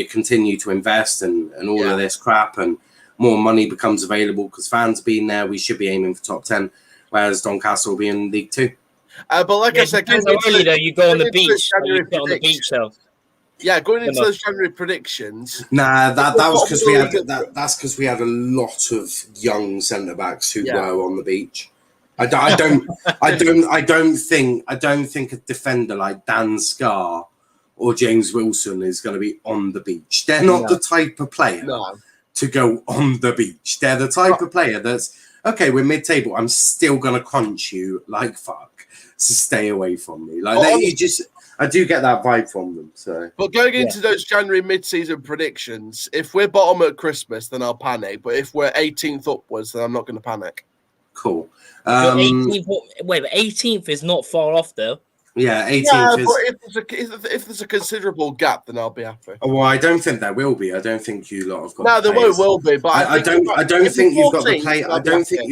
continue to invest and all of this crap and more money becomes available because fans being there, we should be aiming for top 10, whereas Doncaster will be in League 2. But like I said, you go on the beach. You get on the beach, though. Yeah, going into those January predictions. Nah, that was because we had that's because we had a lot of young centre backs who were on the beach. I don't think a defender like Dan Scarr or James Wilson is going to be on the beach. They're not the type of player to go on the beach. They're the type of player that's okay. We're mid-table. I'm still going to crunch you like fuck. So stay away from me. Like I do get that vibe from them. So, but going into those January mid-season predictions, if we're bottom at Christmas, then I'll panic. But if we're 18th upwards, then I'm not going to panic. Cool. 18th is not far off, though. Yeah, 18th is. But if there's a considerable gap, then I'll be happy. Well, I don't think there will be. I don't think you lot have got. No, there will be. But I don't think you've got the play. I don't think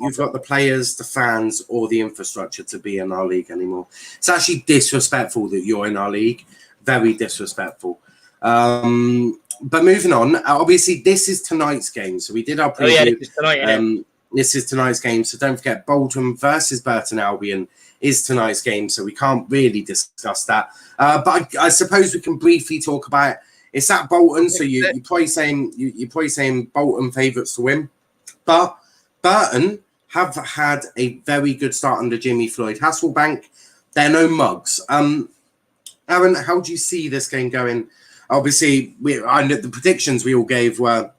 you've got the players, the fans, or the infrastructure to be in our league anymore. It's actually disrespectful that you're in our league. Very disrespectful. But moving on. Obviously, this is tonight's game. So we did our preview. This is tonight. This is tonight's game. So don't forget, Bolton versus Burton Albion is tonight's game, so we can't really discuss that. But I suppose we can briefly talk about it. It's at Bolton, so you're probably saying Bolton favourites to win. But Burton have had a very good start under Jimmy Floyd Hasselbank. They're no mugs. Aaron, how do you see this game going? Obviously, the predictions we all gave were,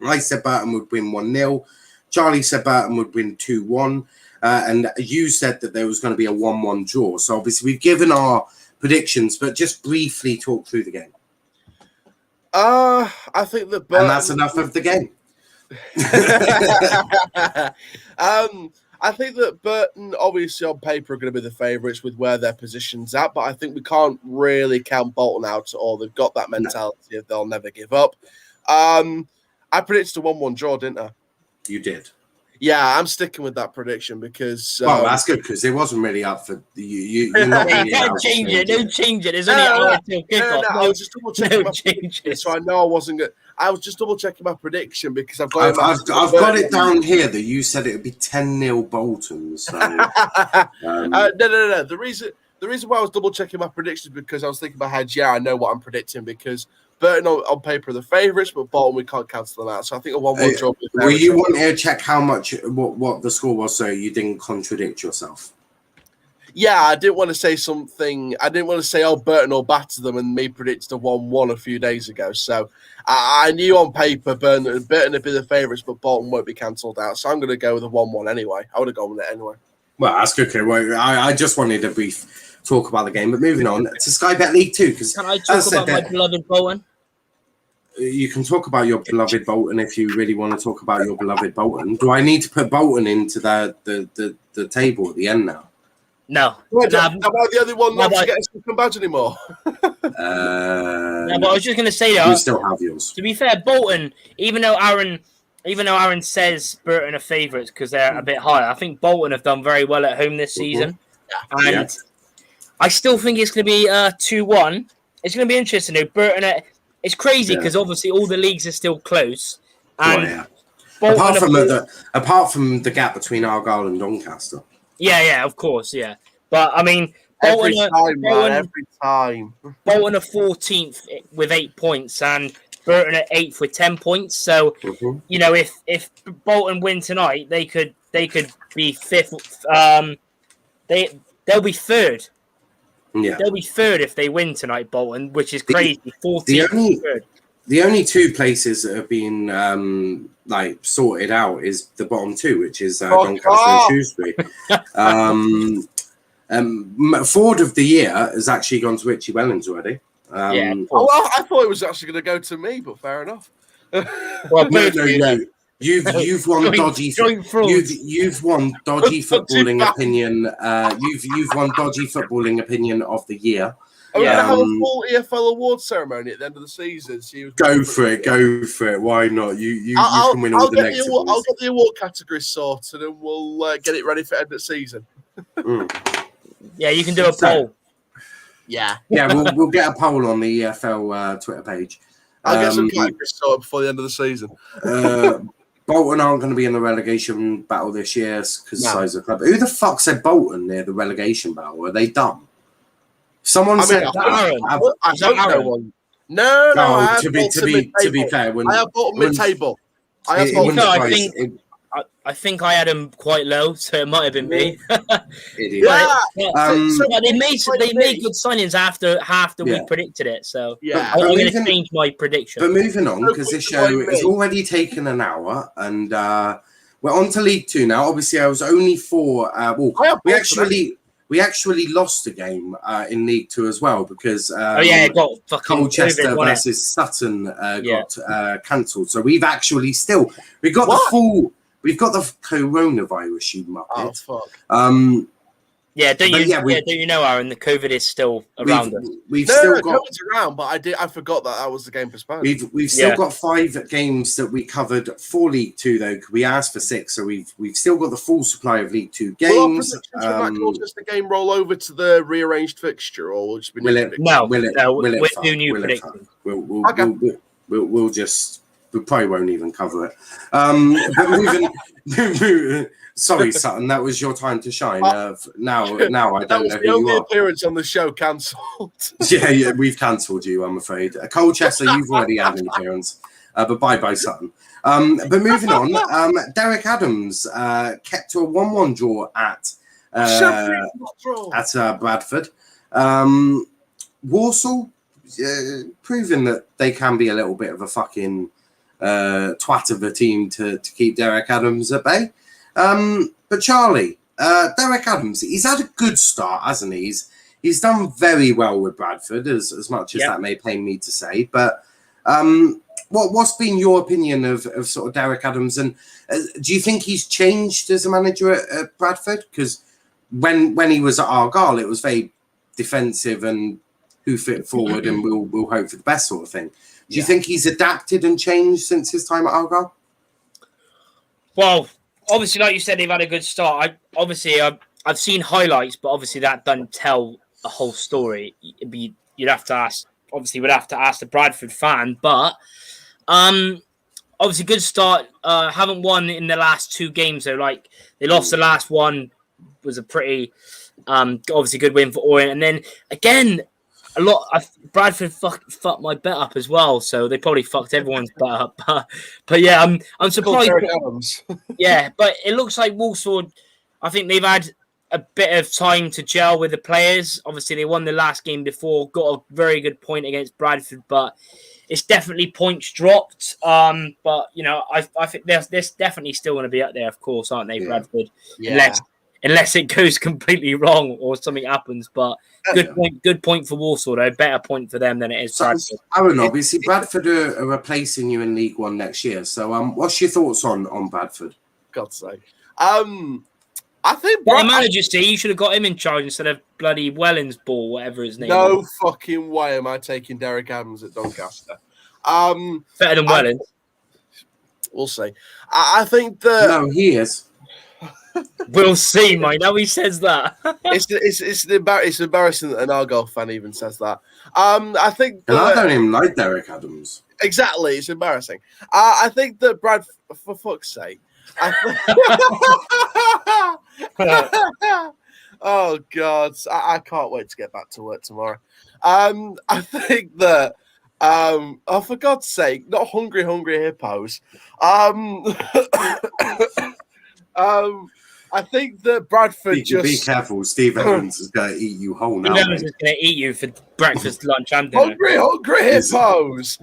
I said Burton would win 1-0. Charlie said Burton would win 2-1. And you said that there was going to be a 1-1 draw. So obviously we've given our predictions, but just briefly talk through the game. I think that Burton... And that's enough of the game. I think that Burton, obviously on paper, are going to be the favourites with where their position's at, but I think we can't really count Bolton out at all. They've got that mentality of they'll never give up. I predicted a 1-1 draw, didn't I? You did. Yeah, I'm sticking with that prediction because. Well, that's good because it wasn't really up for you. You're not Yeah, really you can't allowed to change it. Don't change it. There's only No, an hour till kickoff. No, I was just double checking no my changes. prediction, so I know I wasn't good. I was just double checking my prediction because I've got. I've got it down here that you said it would be 10-0 Bolton. So no. The reason why I was double checking my predictions because I was thinking in my head, I know what I'm predicting because Burton on paper are the favourites, but Bolton we can't cancel them out. So I think a 1-1 draw. Were you wanting to check how much what the score was so you didn't contradict yourself? Yeah, I didn't want to say something. I didn't want to say, Burton will batter them and me predicted a 1-1 a few days ago. So I knew on paper Burton would be the favourites, but Bolton won't be cancelled out. So I'm going to go with a 1-1 anyway. I would have gone with it anyway. Well, that's good. Okay. Well, I just wanted a brief talk about the game. But moving on to Sky Bet League 2. Can I talk about my beloved Bolton? You can talk about your beloved Bolton if you really want to talk about your beloved Bolton. Do I need to put Bolton into the table at the end now? No. Am I the only one not to get a second badge anymore? No, but I was just going to say that. You still have yours. To be fair, Bolton, even though Aaron says Burton are favourites because they're a bit higher, I think Bolton have done very well at home this season. And I still think it's going to be 2-1. It's going to be interesting, though. Burton, it's crazy because obviously all the leagues are still close. And apart from the gap between Argyle and Doncaster. Yeah, of course, yeah. But I mean, every time. Bolton are 14th with 8 points, and Burton at 8th with 10 points. So, you know, if Bolton win tonight, they could be 5th. They'll be 3rd. Yeah, they'll be 3rd if they win tonight, Bolton, which is crazy. 14th. The only two places that have been sorted out is the bottom two, which is Doncaster and Shrewsbury. Forward of the year has actually gone to Richie Wellens already. I thought it was actually going to go to me, but fair enough. Well, no. You've won dodgy. You've won dodgy footballing opinion. You've won dodgy footballing opinion of the year. Are we going to have a full EFL award ceremony at the end of the season? So go for it. Why not? You can win all the next ones. I'll get the award category sorted and we'll get it ready for end of season. Yeah, you can do a poll. Yeah, we'll get a poll on the EFL Twitter page. I'll get some categories sorted before the end of the season. Bolton aren't going to be in the relegation battle this year because the size of the club. Who the fuck said Bolton near the relegation battle? Are they dumb? Someone said Aaron. I don't know one. No. To be fair, I have Bolton mid-table. I think I had them quite low, so it might have been me. Idiot. They made good signings after we predicted it. So I'm going to change my prediction. But moving on, because this show is already taken an hour, and we're on to League 2 now. Obviously, I was only for we actually lost a game in League 2 as well because it got fucking Colchester versus Sutton got cancelled. So we've got the coronavirus, you muppet. Oh fuck. Don't you know, Aaron? The COVID is still around us. COVID's around, but I forgot that was the game postponed. We've still got 5 games that we covered for League 2 though. We asked for 6, so we've still got the full supply of League 2 games. Will the game roll over to the rearranged fixture, or will it just be we'll do new predictions. We probably won't even cover it. But moving. Sorry, Sutton, that was your time to shine. Now I don't know who you are. That was the only appearance on the show cancelled. Yeah, we've cancelled you, I'm afraid. Colchester, you've already had an appearance. But bye, Sutton. But moving on, Derek Adams kept to a 1-1 draw at Bradford. Walsall, proving that they can be a little bit of a fucking twat of a team to keep Derek Adams at bay. But Charlie, Derek Adams, he's had a good start, hasn't he? He's done very well with Bradford, as much as that may pain me to say. But what's been your opinion of sort of Derek Adams? And do you think he's changed as a manager at Bradford? Because when he was at Argyle, it was very defensive and hoof it forward and we'll hope for the best sort of thing. Do you think he's adapted and changed since his time at Argyle? Well, obviously, like you said, they've had a good start. I've seen highlights, but obviously that doesn't tell the whole story. You'd have to ask. Obviously, we'd have to ask the Bradford fan, but obviously good start. Haven't won in the last 2 games though. Like they lost the last one, was a pretty obviously good win for Orient, and then again Bradford fucked my bet up as well, so they probably fucked everyone's bet up. But yeah, I'm surprised. Yeah, but it looks like Walsall. I think they've had a bit of time to gel with the players. Obviously, they won the last game before, got a very good point against Bradford, but it's definitely points dropped. But I think they're definitely still going to be up there, of course, aren't they, Bradford? Yeah. Unless it goes completely wrong or something happens. But good point for Walsall, though. Better point for them than it is Bradford. Aaron, obviously, Bradford are replacing you in League One next year. So, what's your thoughts on Bradford? God's sake. I think the manager, you should have got him in charge instead of bloody Wellens Ball, whatever his name is. No fucking way am I taking Derek Adams at Doncaster. Better than Wellens. We'll see. I think that... No, he is. We'll see, mate. Now he says that. It's embarrassing that an Argyle fan even says that. I think that... And I don't even like Derek Adams. Exactly, it's embarrassing. I think that Brad, for fuck's sake... Oh God, I can't wait to get back to work tomorrow. I think that for God's sake, not hungry hippos. I think that Bradford be careful. Steve Evans is going to eat you whole now. Steve Evans is going to eat you for breakfast, lunch, and dinner. Hungry hippos.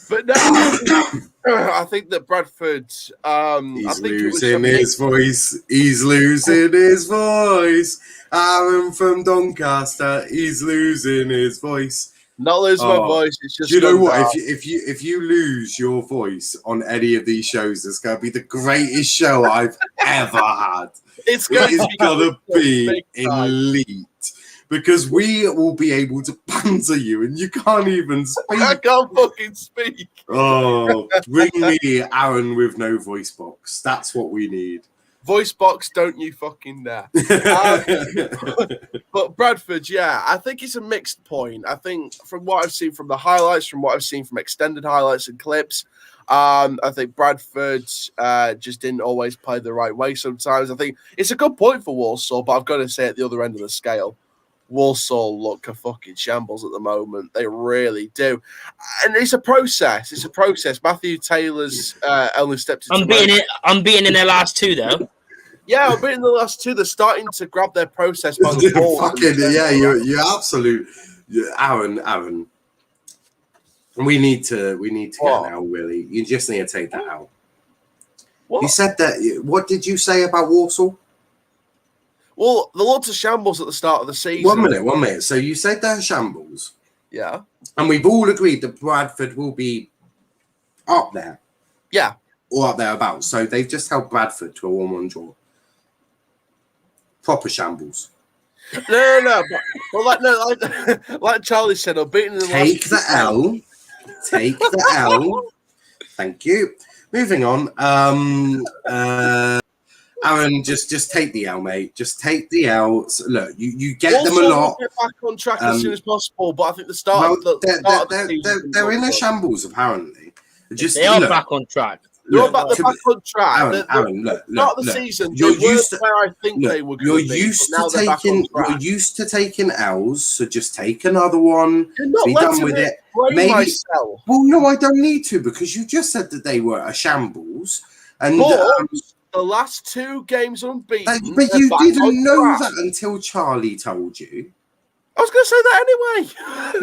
But no, I think that Bradford. He's losing his voice. He's losing his voice. Aaron from Doncaster. He's losing his voice. Not lose my voice. It's just. Do you know what? If you lose your voice on any of these shows, it's going to be the greatest show I've ever had. It's going to be elite. Because we will be able to banter you and you can't even speak. I can't fucking speak. Oh, bring me Aaron with no voice box. That's what we need. Voice box, don't you fucking dare. But Bradford, yeah, I think it's a mixed point. I think from what I've seen from the highlights, from what I've seen from extended highlights and clips, I think Bradford just didn't always play the right way sometimes. I think it's a good point for Walsall, but I've got to say at the other end of the scale, Walsall look a fucking shambles at the moment. They really do. And it's a process. It's a process. Matthew Taylor's only stepped into unbeaten in their last 2, though. Yeah, unbeaten in the last 2. They're starting to grab their process by the ball. You're absolute. Aaron. We need to get an L, really. You just need to take that out. What? You said that. What did you say about Walsall? Well, the lots of shambles at the start of the season. 1 minute. So you said they're shambles. Yeah. And we've all agreed that Bradford will be up there. Yeah. Or up thereabouts. So they've just held Bradford to a 1-1 draw. Proper shambles. No. Like Charlie said, I'm beating the Take the L. Take the L. Thank you. Moving on. Aaron, just take the L, mate. Just take the L. So, look, you get them a lot. Get back on track as soon as possible, but I think the start. They're in a shambles apparently. They are back on track. They're back on track. Aaron, look. Start of the season, you're used to where I think they were going to be. You're used to taking L's, so just take another one. Be done with it. Maybe. Myself. Well, no, I don't need to because you just said that they were a shambles, and. The last 2 games unbeaten. But you didn't know that until Charlie told you. I was going to say that anyway.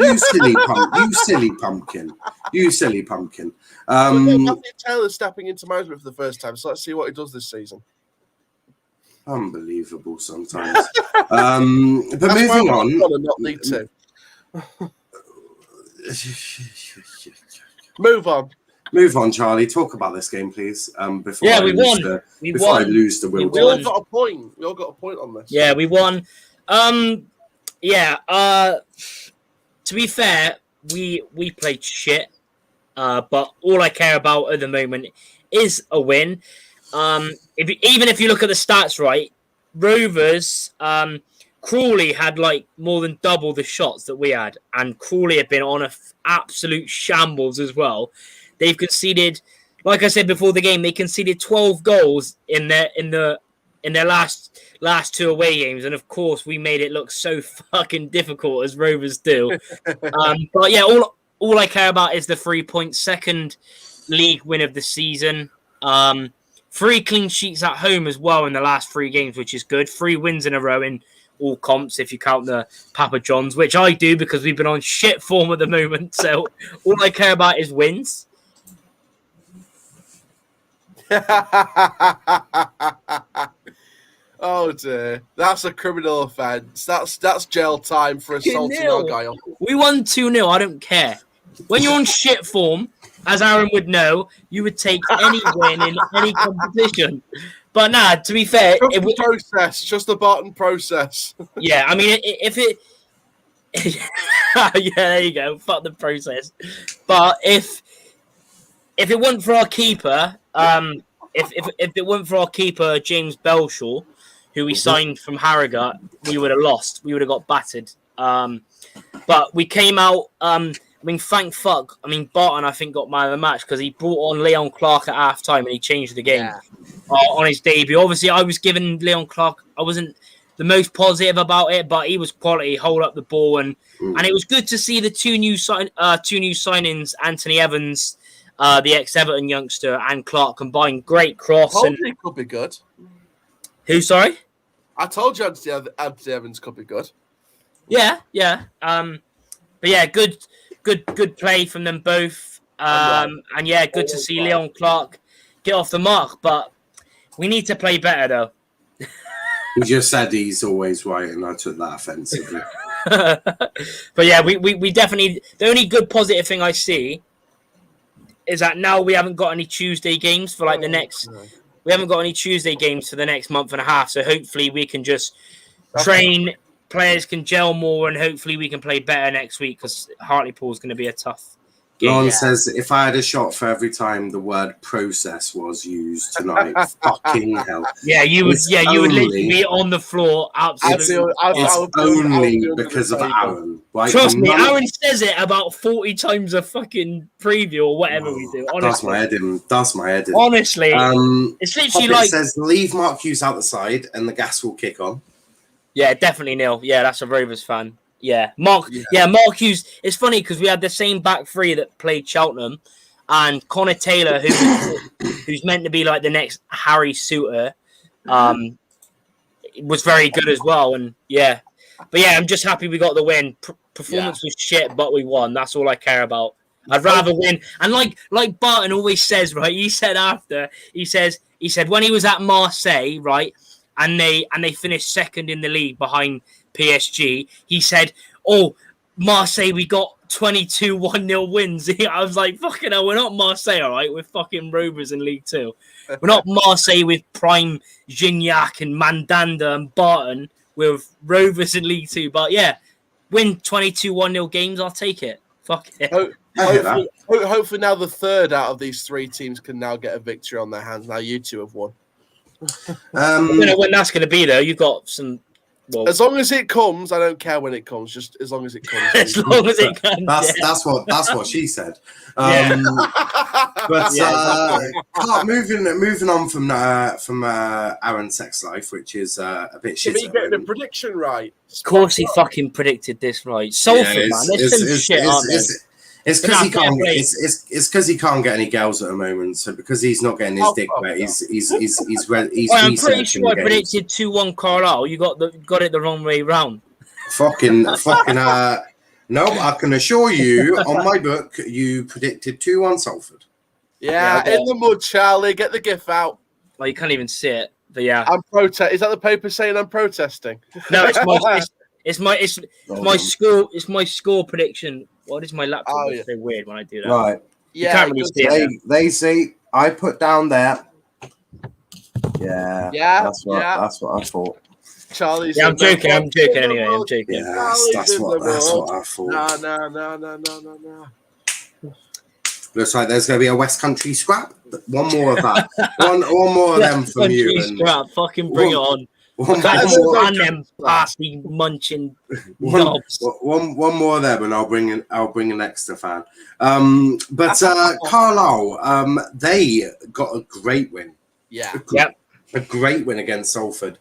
You silly pumpkin. Matthew Taylor stepping into management for the first time, so let's see what he does this season. Unbelievable sometimes. But moving on. Not League 2. Move on. Move on, Charlie. Talk about this game, please. Before I lose the will. We all got a point. We all got a point on this. Yeah, we won. To be fair, we played shit. But all I care about at the moment is a win. Even if you look at the stats, right, Rovers, Crawley had like more than double the shots that we had, and Crawley have been on a absolute shambles as well. They've conceded, like I said before the game, they conceded 12 goals in their last two away games, and of course we made it look so fucking difficult as Rovers do. But yeah, all I care about is the 3 point second league win of the season. 3 clean sheets at home as well in the last 3 games, which is good. 3 wins in a row in all comps, if you count the Papa Johns, which I do because we've been on shit form at the moment. So all I care about is wins. Oh dear, that's a criminal offence. That's jail time for assaulting our guy. We won 2-0. I don't care. When you're on shit form, as Aaron would know, you would take any win in any competition. But nah, to be fair, just the Barton process. Yeah, I mean, if it, yeah, there you go. Fuck the process. But if it weren't for our keeper, if it weren't for our keeper James Belshaw, who we signed from Harrogate, we would have lost. We would have got battered. But we came out. I mean, thank fuck. I mean, Barton, I think, got man of the match because he brought on Leon Clark at half-time and he changed the game on his debut. Obviously, I was giving Leon Clark, I wasn't the most positive about it, but he was quality, hold up the ball. And it was good to see the two new signings, Anthony Evans, the ex-Everton youngster, and Clark combined. Great cross. I told you he could be good. Who, sorry? I told you Anthony Evans could be good. Yeah. But yeah, good play from them both. And yeah, good to see Leon Clark get off the mark. But we need to play better, though. He just said he's always right, and I took that offensively. But yeah, we definitely... The only good positive thing I see is that now we haven't got any Tuesday games for like the next... We haven't got any Tuesday games for the next month and a half, so hopefully we can just train... Players can gel more, and hopefully we can play better next week because Hartlepool is going to be a tough game. Ron says, if I had a shot for every time the word process was used tonight, fucking hell. Yeah, you would literally be on the floor. Absolutely. It's only because of Aaron. Right? Trust me, Aaron says it about 40 times a fucking preview or whatever we do. Honestly. That's my head in. Honestly. It's literally Poppet like... says, leave Mark Hughes out the side and the gas will kick on. Yeah, definitely nil. Yeah, that's a Rovers fan. Yeah, Mark Hughes. It's funny because we had the same back three that played Cheltenham, and Connor Taylor, who's meant to be like the next Harry Suter, was very good as well. And I'm just happy we got the win. Performance was shit, but we won. That's all I care about. I'd rather win. And like Barton always says, right? He said when he was at Marseille, right? And they finished second in the league behind PSG. He said, "Oh, Marseille, we got 22 1-0 wins." I was like, "Fucking hell, we're not Marseille, all right? We're fucking Rovers in League 2. We're not Marseille with prime Gignac and Mandanda and Barton. We're Rovers in League 2." But yeah, win 22 1-0 games, I'll take it. Fuck it. Hopefully now the third out of these 3 teams can now get a victory on their hands. Now you 2 have won. I don't know when that's going to be, though. You've got some. Well, as long as it comes, I don't care when it comes. Just as long as it comes. As long as it comes. That's what she said. Yeah. But moving on from Aaron's sex life, which is a bit shit. Did he get the prediction right? Of course, he fucking predicted this right. Salford, man. There's some shit, aren't there? It's because he can't get any girls at the moment. So because he's not getting his dick wet, he's I'm pretty sure I predicted 2-1 Carlisle. You got it the wrong way round. Fucking. No, I can assure you, on my book, you predicted 2-1 Salford. Yeah, in the mud, Charlie. Get the gif out. Well, you can't even see it, but yeah. Is that the paper saying I'm protesting? No, it's my score prediction. Why does my laptop look so weird when I do that? Right. You can't really see it. They see. I put down there. Yeah. That's what I thought. Charlie's. Yeah, I'm joking anyway. I'm joking. Yeah, that's what I thought. No. Looks like there's going to be a West Country scrap. One more of that. One more of them from you. And crap. Fucking bring it on. One And them pasty munching knobs. One more of them, and I'll bring an extra fan. But Carlisle, they got a great win. Yeah. A great win against Salford.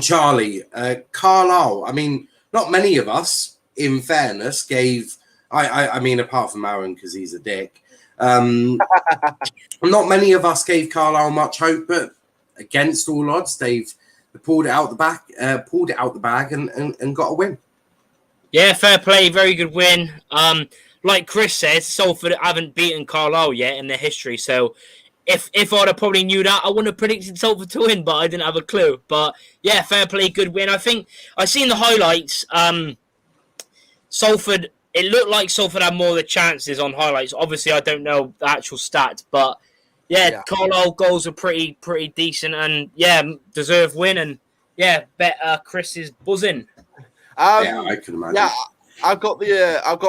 Charlie, Carlisle. I mean, not many of us, in fairness, gave. I mean, apart from Aaron, because he's a dick. Not many of us gave Carlisle much hope, but against all odds, they've pulled it out the bag, and got a win. Yeah, fair play, very good win. Like Chris says, Salford haven't beaten Carlisle yet in their history, so if I'd have probably knew that, I wouldn't have predicted Salford to win, but I didn't have a clue. But yeah, fair play, good win. I think I seen the highlights. Salford. It looked like Salford had more of the chances on highlights. Obviously, I don't know the actual stats, but yeah. Carlisle goals are pretty decent, and yeah, deserved win, and yeah, bet Chris is buzzing. Yeah, I can imagine. Yeah, I've got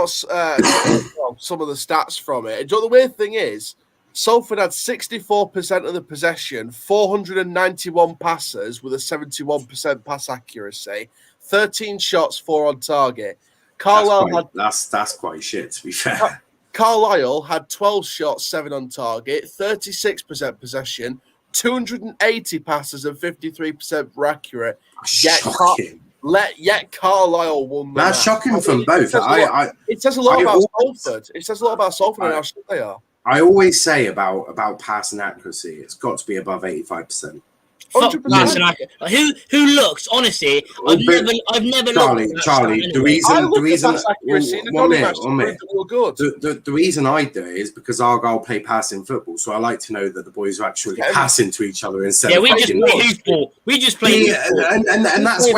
some of the stats from it. And you know, the weird thing is, Salford had 64% of the possession, 491 passes with a 71% pass accuracy, 13 shots, 4 on target. Carlisle that's quite shit, to be fair. Carlisle had 12 shots, 7 on target, 36% possession, 280 passes, and 53% were accurate. Yet Carlisle won. That's shocking from both. It says a lot about Salford. It says a lot about Salford and how shit they are. I always say about passing accuracy, it's got to be above 85%. Who looks honestly? I've never looked. Charlie. The reason I do it is because Argyle play passing football, so I like to know that the boys are actually passing to each other instead. Yeah, we just play hoofball. We just play. And that's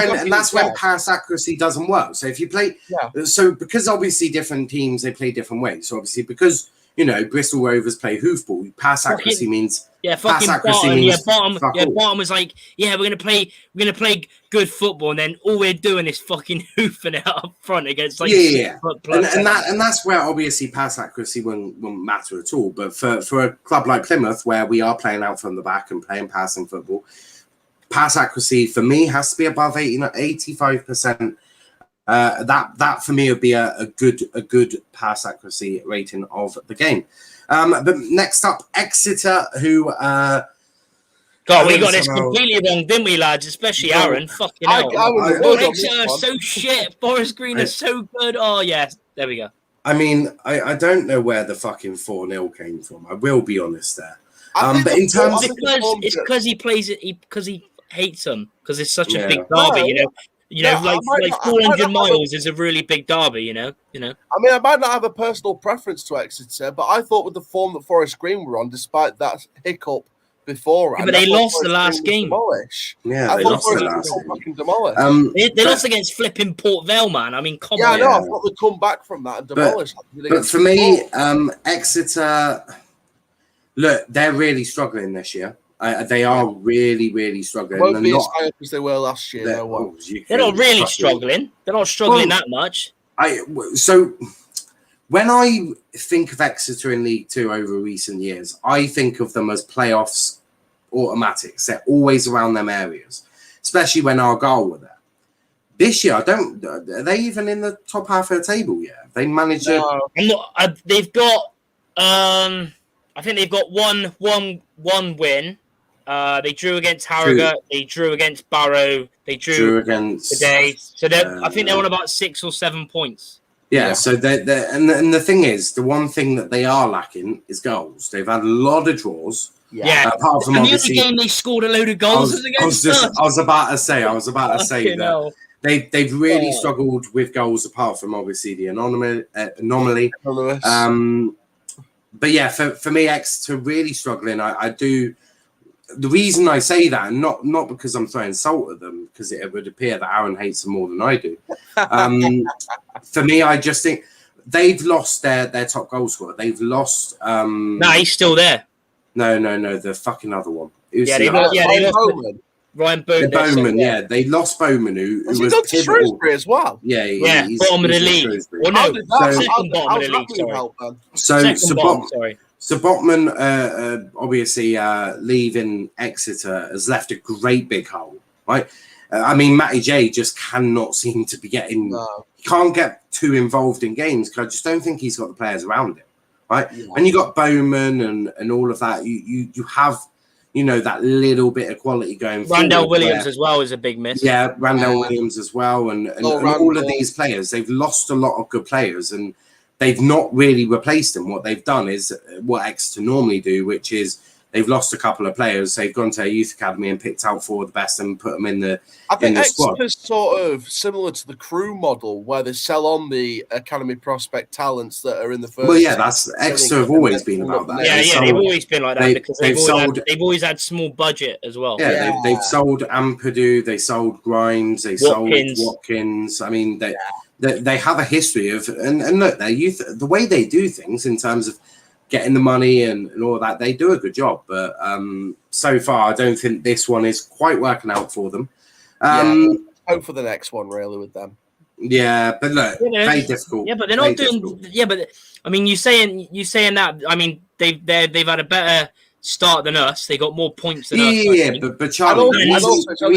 when pass accuracy doesn't work. So if you play, so because obviously different teams they play different ways. So obviously because Bristol Rovers play hoofball, pass accuracy means. Yeah, fucking Bottom. Bottom was like, we're gonna play good football, and then all we're doing is fucking hoofing it up front against and that's where obviously pass accuracy won't matter at all. But for a club like Plymouth, where we are playing out from the back and playing passing football, pass accuracy for me has to be above 85%. That for me would be a good pass accuracy rating of the game. But next up, Exeter, who we got this completely wrong, didn't we, lads? Especially Aaron. Fucking hell. Exeter are so shit. Forest Green are so good. Oh yes, there we go. I mean, I don't know where the fucking 4-0 came from. I will be honest there. But in terms, it's because he plays it. Because he hates them. Because it's such a big derby, like 400 miles is a really big derby, I mean, I might not have a personal preference to Exeter, but I thought with the form that Forest Green were on, despite that hiccup beforehand, but they lost the last game. Yeah, they lost the last game. They lost against flipping Port Vale, man. I mean, come on. Yeah, I know. I thought they'd come back from that and demolish. But for me, Exeter, look, they're really struggling this year. They are really, really struggling. Won't be as high up as they were last year. They're not really struggling. They're not struggling that much. So when I think of Exeter in League Two over recent years, I think of them as playoffs automatics. They're always around them areas, especially when Argyle were there. This year, are they even in the top half of the table yet? They managed to. They've got. I think they've got one win. They drew against Harrogate. They drew against Barrow. They drew against today. So I think they're on about 6 or 7 points. Yeah. So and the thing is, the one thing that they are lacking is goals. They've had a lot of draws. Yeah. Apart from the only game they scored a load of goals against us. I was about to say that they've really struggled with goals. Apart from obviously the anomaly. But yeah, for me, Exeter really struggling. I do. The reason I say that, not because I'm throwing salt at them, because it would appear that Aaron hates them more than I do. For me, I just think they've lost their top goal scorer. They've lost. He's still there. No, the fucking other one. They lost Ryan Bowman. They lost Bowman, who was pivotal. Shrewsbury as well. Bottom of the league. Well, no, second bottom of the league. Sorry. So Botman, obviously leaving Exeter has left a great big hole, right? I mean, Matty J just cannot seem to be getting. No. He can't get too involved in games because I just don't think he's got the players around him, right? Yeah. And you got Bowman and all of that. You have, that little bit of quality going. Randall forward Williams as well is a big miss. Yeah, Randall Williams as well, and all of these players. They've lost a lot of good players, and they've not really replaced them. What they've done is what Exeter normally do, which is they've lost a couple of players. They've gone to a youth academy and picked out 4 of the best and put them in the I think squad. Exeter's sort of similar to the Crew model, where they sell on the academy prospect talents that are in the first. Well, yeah, that's Exeter have always been about that. Yeah, they've always been like that because they've always had small budget as well. Yeah, they've sold Ampadu, they sold Grimes, they sold Watkins. I mean, they have a history of and look, their youth, the way they do things in terms of getting the money and all that, they do a good job. But so far, I don't think this one is quite working out for them. Hope for the next one, really, with them. Yeah, but look, very difficult. Yeah, but they're not doing. Difficult. Yeah, but I mean, you saying that. I mean, they've had a better start than us. They got more points than us. Yeah, but Charlie, the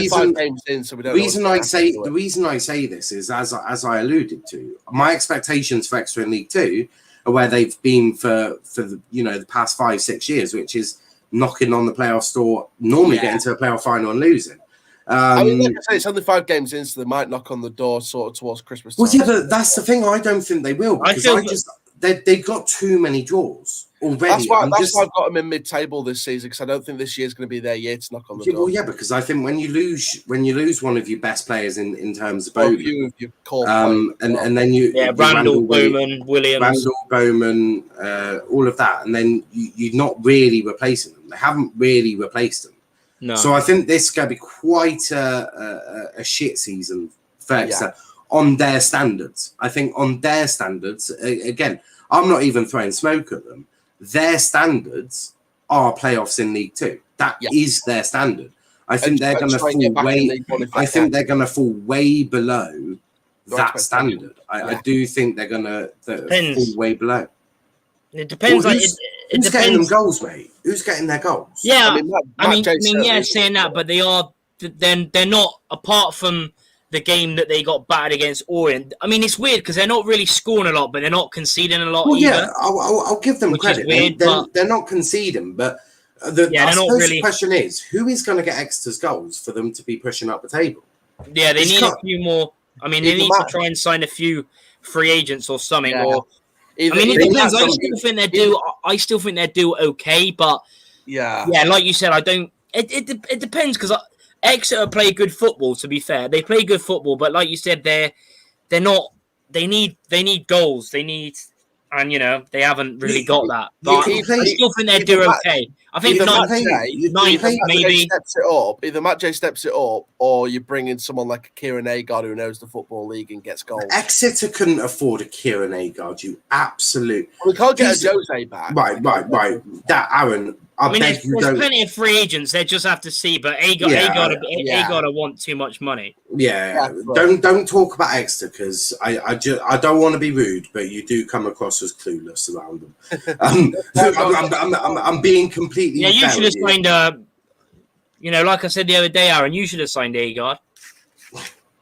reason I say this is as I alluded to, my expectations for Exeter in League Two are where they've been for the past 5-6 years, which is knocking on the playoff door, normally getting to a playoff final and losing. I mean, like I say, it's only 5 games in, so they might knock on the door sort of towards Christmas time. Well, yeah, but that's the thing. I don't think they will because they've got too many draws already. That's why I've got them in mid-table this season, because I don't think this year's going to be their year to knock on the door. Well, yeah, because I think when you lose one of your best players in terms of Bowman, and then Randall Bowman, Williams, all of that, and then you're not really replacing them. They haven't really replaced them. No. So I think this is going to be quite a shit season for Exeter on their standards. I think on their standards, again, I'm not even throwing smoke at them. Their standards are playoffs in League Two. That is their standard. I think they're going to fall way. I think they're going to fall way below that standard. I do think they're going to fall way below. It depends. Who's getting them goals, mate? Who's getting their goals? Yeah, I mean, saying that, but they're not, apart from the game that they got battered against Orient. I mean, it's weird because they're not really scoring a lot, but they're not conceding a lot either. Yeah, I'll give them credit. Weird, they're not conceding, but the question is, who is going to get Exeter's goals for them to be pushing up the table? Yeah, they need a few more. I mean, they need to try and sign a few free agents or something, it depends. I still think they do okay, but like you said, I don't. It depends because Exeter play good football. To be fair, they play good football, but like you said, they're not. They need goals. They need, and they haven't really got that. But I still think they do okay. I think ninth maybe. Either Matt J steps it up, or you bring in someone like a Kieran Agard who knows the Football League and gets goals. Exeter couldn't afford a Kieran Agard, you absolute. We can't get a Jose back. Right. That Aaron. There's plenty of free agents. They just have to see, but Agard want too much money. Yeah, don't talk about Exeter because I don't want to be rude, but you do come across as clueless around them. I'm being completely. Yeah, you should have signed. Like I said the other day, Aaron, you should have signed Agard.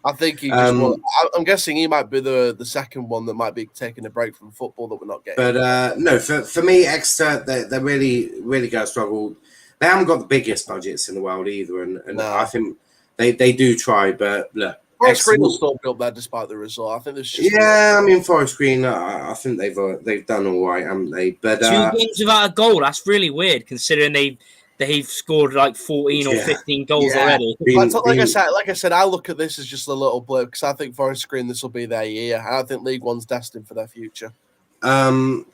I think he just I'm guessing he might be the second one that might be taking a break from football that we're not getting. But no, for me, Exeter, they're really, really going to struggle. They haven't got the biggest budgets in the world either, and I think they do try. But look, Forest Green will still be up there despite the result. I think there's just Forest Green. I think they've done all right, haven't they? But 2 games without a goal. That's really weird considering they've scored like 14 or 15 goals already. Like I said, I look at this as just a little blip because I think Forest Green, this will be their year. I think League One's destined for their future. But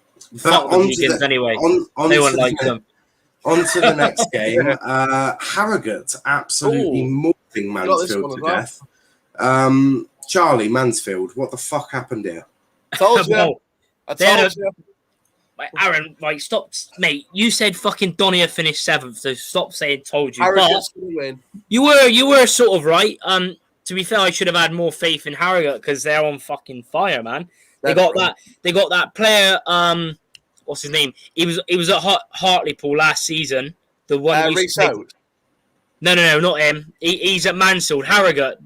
anyway, they won't like them. On to the next game. Harrogate absolutely morphing Mansfield to death. Charlie, Mansfield, what the fuck happened here? I told you. Aaron, stop, mate. You said fucking Donia finished 7th, so stop saying "told you." Harrogate's gonna win. You were sort of right. To be fair, I should have had more faith in Harrogate because they're on fucking fire, man. They got that player. what's his name? He was at Hartlepool last season. The one No, not him. He's at Mansfield. Harrogate.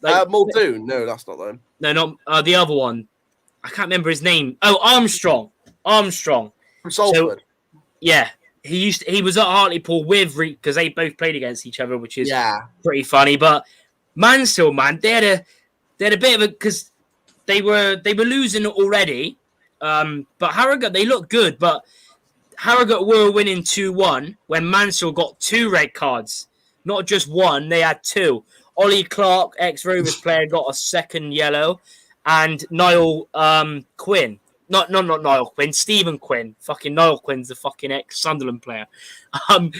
Muldoon. No, that's not them. No, not the other one. I can't remember his name. Oh, Armstrong. From Salford. So, yeah, he was at Hartlepool with because they both played against each other, which is pretty funny. But Mansfield, man, they had a bit of a because they were losing already. But Harrogate, they looked good, but Harrogate were winning 2-1 when Mansfield got 2 red cards. Not just one, they had 2. Ollie Clark, ex-Rovers player, got a second yellow. And Niall Quinn. Not Niall Quinn, Stephen Quinn. Fucking Niall Quinn's the fucking ex-Sunderland player.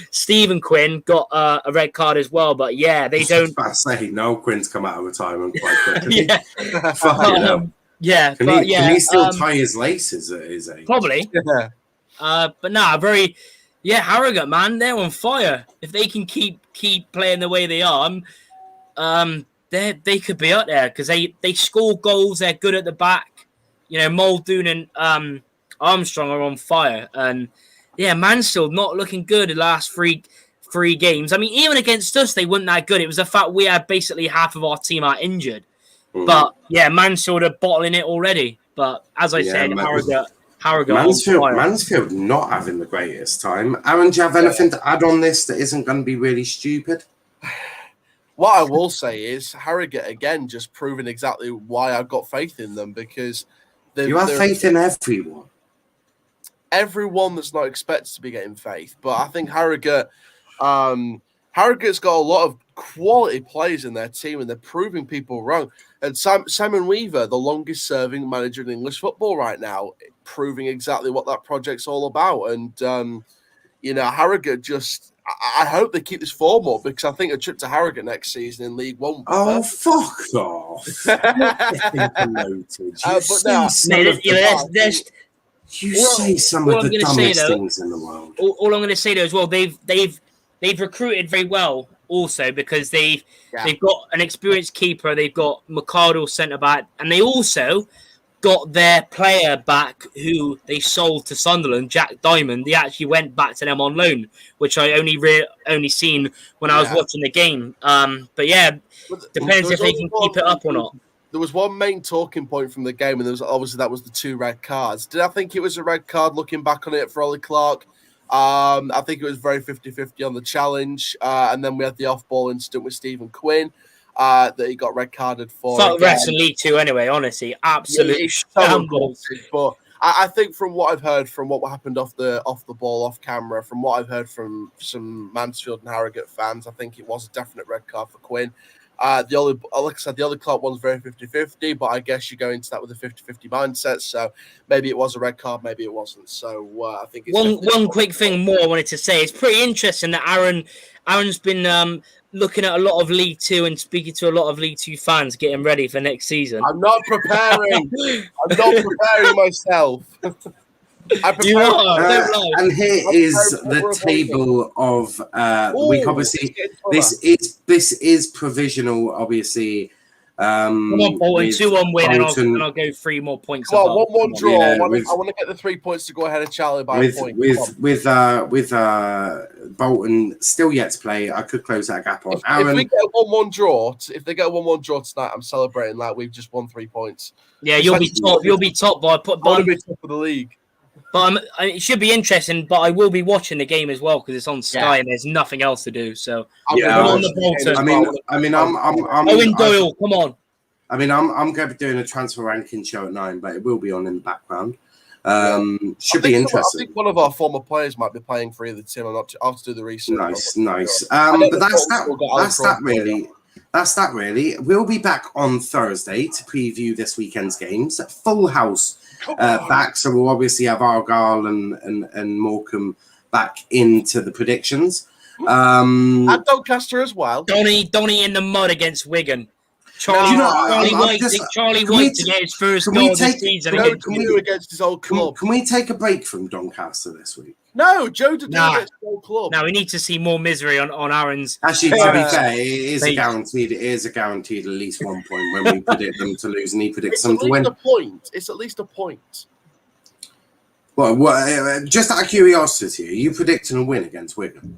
Stephen Quinn got a red card as well. But yeah, they don't... I say, Niall Quinn's come out of retirement quite quickly. Yeah. Fucking hell. Yeah. Can he still tie his laces at his age? Probably. Yeah. But nah, Harrogate, man, they're on fire. If they can keep playing the way they are, they could be up there because they score goals. They're good at the back. You know, Muldoon and Armstrong are on fire, and yeah, Mansfield not looking good the last three games. I mean, even against us, they weren't that good. It was the fact we had basically half of our team out injured. But yeah, Mansfield are bottling it already. But as I said, Harrogate. Mansfield not having the greatest time. Aaron, do you have anything to add on this that isn't going to be really stupid? What I will say is Harrogate again just proving exactly why I've got faith in them because you have faith in everyone. Everyone that's not expected to be getting faith, but I think Harrogate's got a lot of quality players in their team, and they're proving people wrong. And Simon Weaver, the longest-serving manager in English football right now, proving exactly what that project's all about. And Harrogate just. I hope they keep this form up because I think a trip to Harrogate next season in League One. Oh, fuck off! You say some of the dumbest things in the world. All I'm going to say though as well, they've recruited very well also because they've got an experienced keeper, they've got McCardle centre back, and they also got their player back who they sold to Sunderland, Jack Diamond. He actually went back to them on loan, which I only seen when I was watching the game. But yeah, depends if they can keep it up or not. There was one main talking point from the game, and there was obviously that was the 2 red cards. Did I think it was a red card looking back on it for Ollie Clark? I think it was very 50-50 on the challenge. And then we had the off-ball incident with Stephen Quinn. That he got red carded for. Fuck the rest of League Two anyway, honestly. Absolutely shambles. But I think from what I've heard from what happened off the ball, off camera, from what I've heard from some Mansfield and Harrogate fans, I think it was a definite red card for Quinn. Like I said, the other Clark one's very 50-50, but I guess you go into that with a 50-50 mindset. So maybe it was a red card, maybe it wasn't. So I think it's one quick thing more I wanted to say. It's pretty interesting that Aaron's been looking at a lot of League Two and speaking to a lot of League Two fans getting ready for next season. I'm not preparing. I'm not preparing myself. You are. And here is the table of week. Obviously, this is provisional. Obviously, come on, Bolton, 2-1 win, and I'll go 3 more points. Well, 1-1 draw. Yeah, I want to get the 3 points to go ahead of Charlie by a point. With Bolton still yet to play, I could close that gap on. If we get a 1-1 draw, if they get a 1-1 draw tonight, I'm celebrating like we've just won 3 points. Yeah, you'll be top. You'll be top by I want to be top of the league. But it should be interesting. But I will be watching the game as well because it's on Sky and there's nothing else to do. So yeah, on the Bolton. I'm Owen Doyle, come on. I mean, I'm going to be doing a transfer ranking show at 9, but it will be on in the background. Should be interesting. I think one of our former players might be playing for either team. I'll have to do the research. Nice. But that's that really. That's that really. We'll be back on Thursday to preview this weekend's games. Full house back, so we'll obviously have Argyle and Morecambe back into the predictions. And Doncaster as well. Donny in the mud against Wigan. Charlie White to get his first goal this season against his old club. Can we take a break from Doncaster this week? No, Joe did against his old club. Now we need to see more misery on Aaron's. Actually, to be fair, it is a guaranteed at least 1 point when we predict them to lose, and he predicts them to win. It's at least a point. Just out of curiosity, are you predicting a win against Wigan?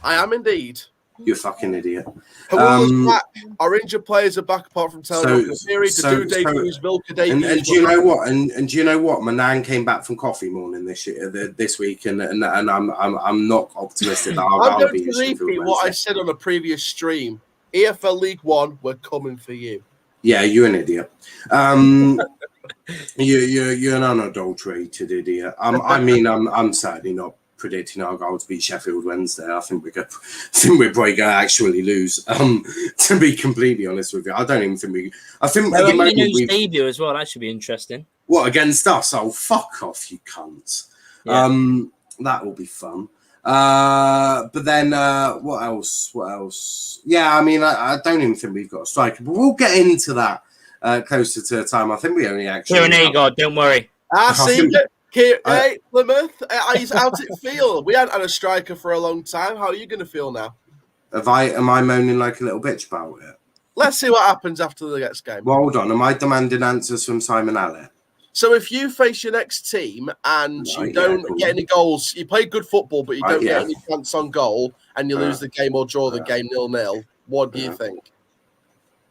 I am indeed. You fucking idiot. Whoever's back, our injured players are back apart from Taylor Kafiri, the debuts, Vilka debuts. And do you know what? And do you know what? My nan came back from coffee morning this week, and I'm not optimistic that I'm going to repeat what I said on a previous stream. EFL League One, we're coming for you. Yeah, you're an idiot. You're an unadulterated idiot. I'm certainly not predicting Argyle to beat Sheffield Wednesday. I think we're probably going to actually lose. To be completely honest with you, I don't even think we. I think at the moment debut as well. That should be interesting. What, against us? Oh, fuck off, you cunts. Yeah. That will be fun. But then what else? Yeah, I mean, I don't even think we've got a striker, but we'll get into that closer to the time. I think we only actually. Kieran Agard, don't worry. Hey, Plymouth, he's out at field. We hadn't had a striker for a long time. How are you going to feel now? Am I moaning like a little bitch about it? Let's see what happens after the next game. Well, hold on. Am I demanding answers from Simon Allett? So if you face your next team and you don't get any goals, you play good football, but you don't get any chance on goal, and you lose the game or draw the game 0-0, what do you think?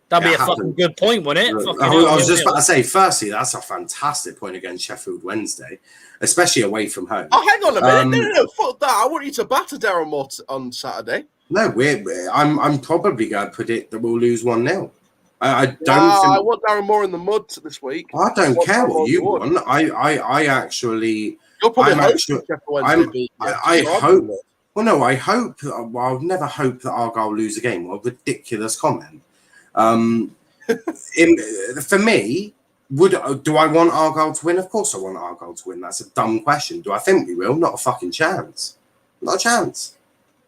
That'd be a fucking good point, wouldn't it? I was just about to say, firstly, that's a fantastic point against Sheffield Wednesday, especially away from home. Oh, hang on a minute. No, fuck that. I want you to batter Darren Moore on Saturday. No, I'm probably going to predict that we'll lose 1-0. I don't think... I want Darren Moore in the mud this week. I don't care what you want. I actually... You're probably Sheffield Wednesday. I hope... Well, no, I hope... Well, I'll never hope that Argyle lose a game. What a ridiculous comment. For me, do I want Argyle to win? Of course I want Argyle to win. That's a dumb question. Do I think we will? Not a fucking chance. Not a chance.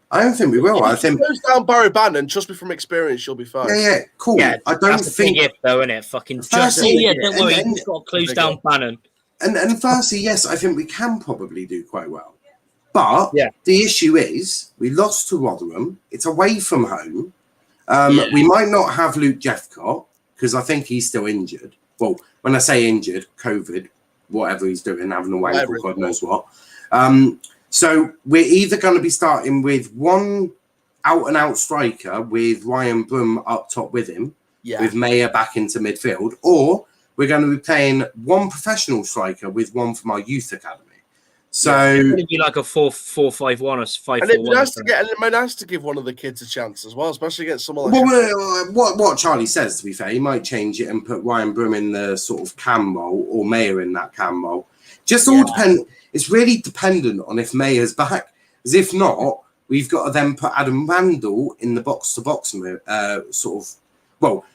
I don't think we will. I think if it goes down Barry Bannon, trust me from experience, you'll be fine. Yeah, cool. Yeah, I don't think it though, innit? Fucking just don't worry, you've got to close down Bannon. And firstly, yes, I think we can probably do quite well. But the issue is we lost to Rotherham. It's away from home. We might not have Luke Jeffcott because I think he's still injured. Well, when I say injured, COVID, whatever he's doing, having a wank, God knows what. So we're either going to be starting with one out-and-out striker with Ryan Broom up top with him, with Mayer back into midfield, or we're going to be playing one professional striker with one from our youth academy. So it's going to be like a 4-4-5-1 or 5-4-1. And it'd be nice to give one of the kids a chance as well, especially against someone like. Well, what Charlie says, to be fair, he might change it and put Ryan Broom in the sort of cam role or Mayer in that cam role. Just all depend. It's really dependent on if Mayer's back. Because if not, we've got to then put Adam Randall in the box-to-box sort of. Well,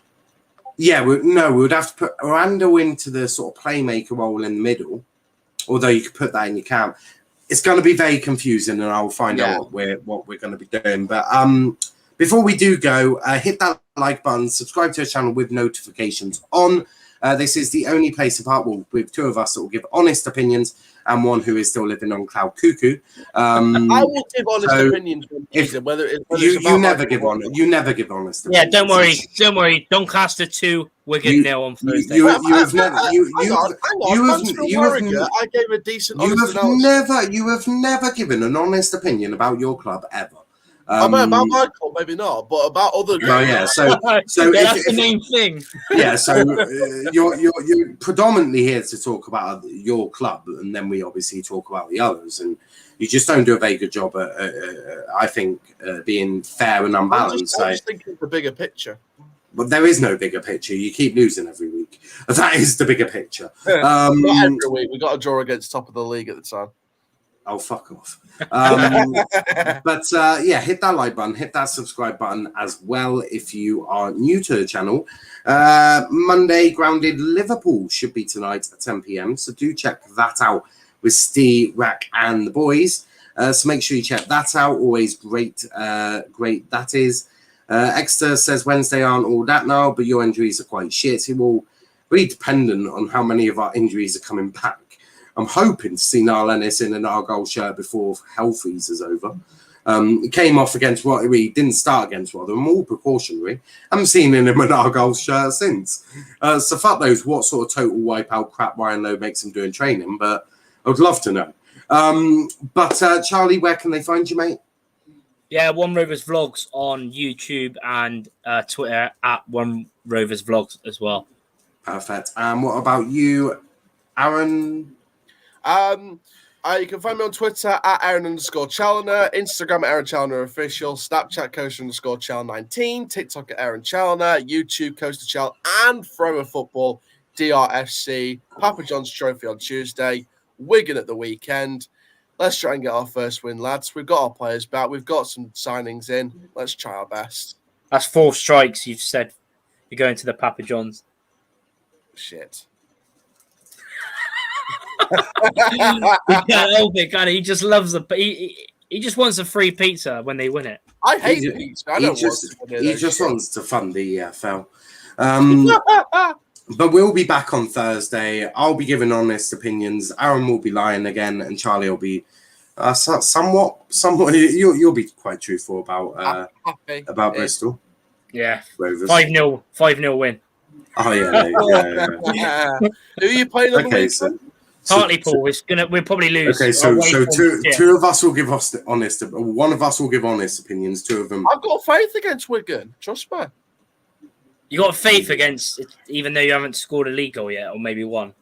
we would have to put Randall into the sort of playmaker role in the middle. Although you could put that in your cam. It's going to be very confusing, and I'll find out what we're going to be doing. But before we do go, hit that like button, subscribe to our channel with notifications on. This is the only place apart with two of us that will give honest opinions and one who is still living on Cloud Cuckoo. I will give honest opinions whether you never give honest. You never give honest opinions. Yeah, don't worry. Doncaster 2, Wigan 0 on Thursday. I gave a decent. You have never given an honest opinion about your club ever. About my club, maybe not, but about other. Oh yeah, so that's the main thing. Yeah, so you're predominantly here to talk about your club, and then we obviously talk about the others, and you just don't do a very good job at I think, being fair and unbalanced. I'm just thinking of the bigger picture. But there is no bigger picture. You keep losing every week. That is the bigger picture. Not every week. We got a draw against top of the league at the time. Oh, fuck off. But hit that like button, hit that subscribe button as well if you are new to the channel. Monday Grounded Liverpool should be tonight at 10 p.m. So do check that out with Steve, Rack and the boys. So make sure you check that out. Always great that is. Exeter says Wednesday aren't all that now, but your injuries are quite shit. It will be dependent on how many of our injuries are coming back. I'm hoping to see Niall Ennis in an Argyle shirt before hell freezes over. He came off against Rotherham. He didn't start against Rotherham, all precautionary. I haven't seen him in an Argyle shirt since. So fuck knows what sort of total wipeout crap Ryan Lowe makes him do in training, but I would love to know. But Charlie, where can they find you, mate? Yeah, One Rovers Vlogs on YouTube and Twitter at One Rovers Vlogs as well. Perfect. And what about you, Aaron? You can find me on Twitter at Aaron_Challoner, Instagram at Aaron Challoner Official, Snapchat Coaster_Chal19, TikTok at Aaron Challoner, YouTube Coaster Chal, and Thrower Football, DRFC, Papa John's Trophy on Tuesday, Wigan at the weekend. Let's try and get our first win, lads. We've got our players back. We've got some signings in. Let's try our best. That's 4 strikes. You've said you're going to the Papa John's. Shit. He can't help it, can he? He just loves he just wants a free pizza when they win it. I hate the pizza. I don't he just wants to fund the EFL. But we'll be back on Thursday. I'll be giving honest opinions. Aaron will be lying again, and Charlie will be somewhat. You'll be quite truthful about Bristol. Yeah, Rovers. 5-0 win. Oh yeah. Who are you playing on the weekend? So, Hartlepool is we'll probably lose. Okay, so two of us will give us the honest. One of us will give honest opinions. 2 of them. I've got faith against Wigan. Trust me. You got faith against, even though you haven't scored a league goal yet, or maybe one.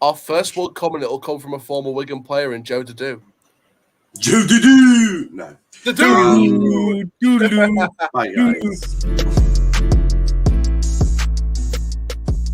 Our first will come, and it'll come from a former Wigan player in Joe Dadu. Joe Dadu. No. Dadu. Bye guys.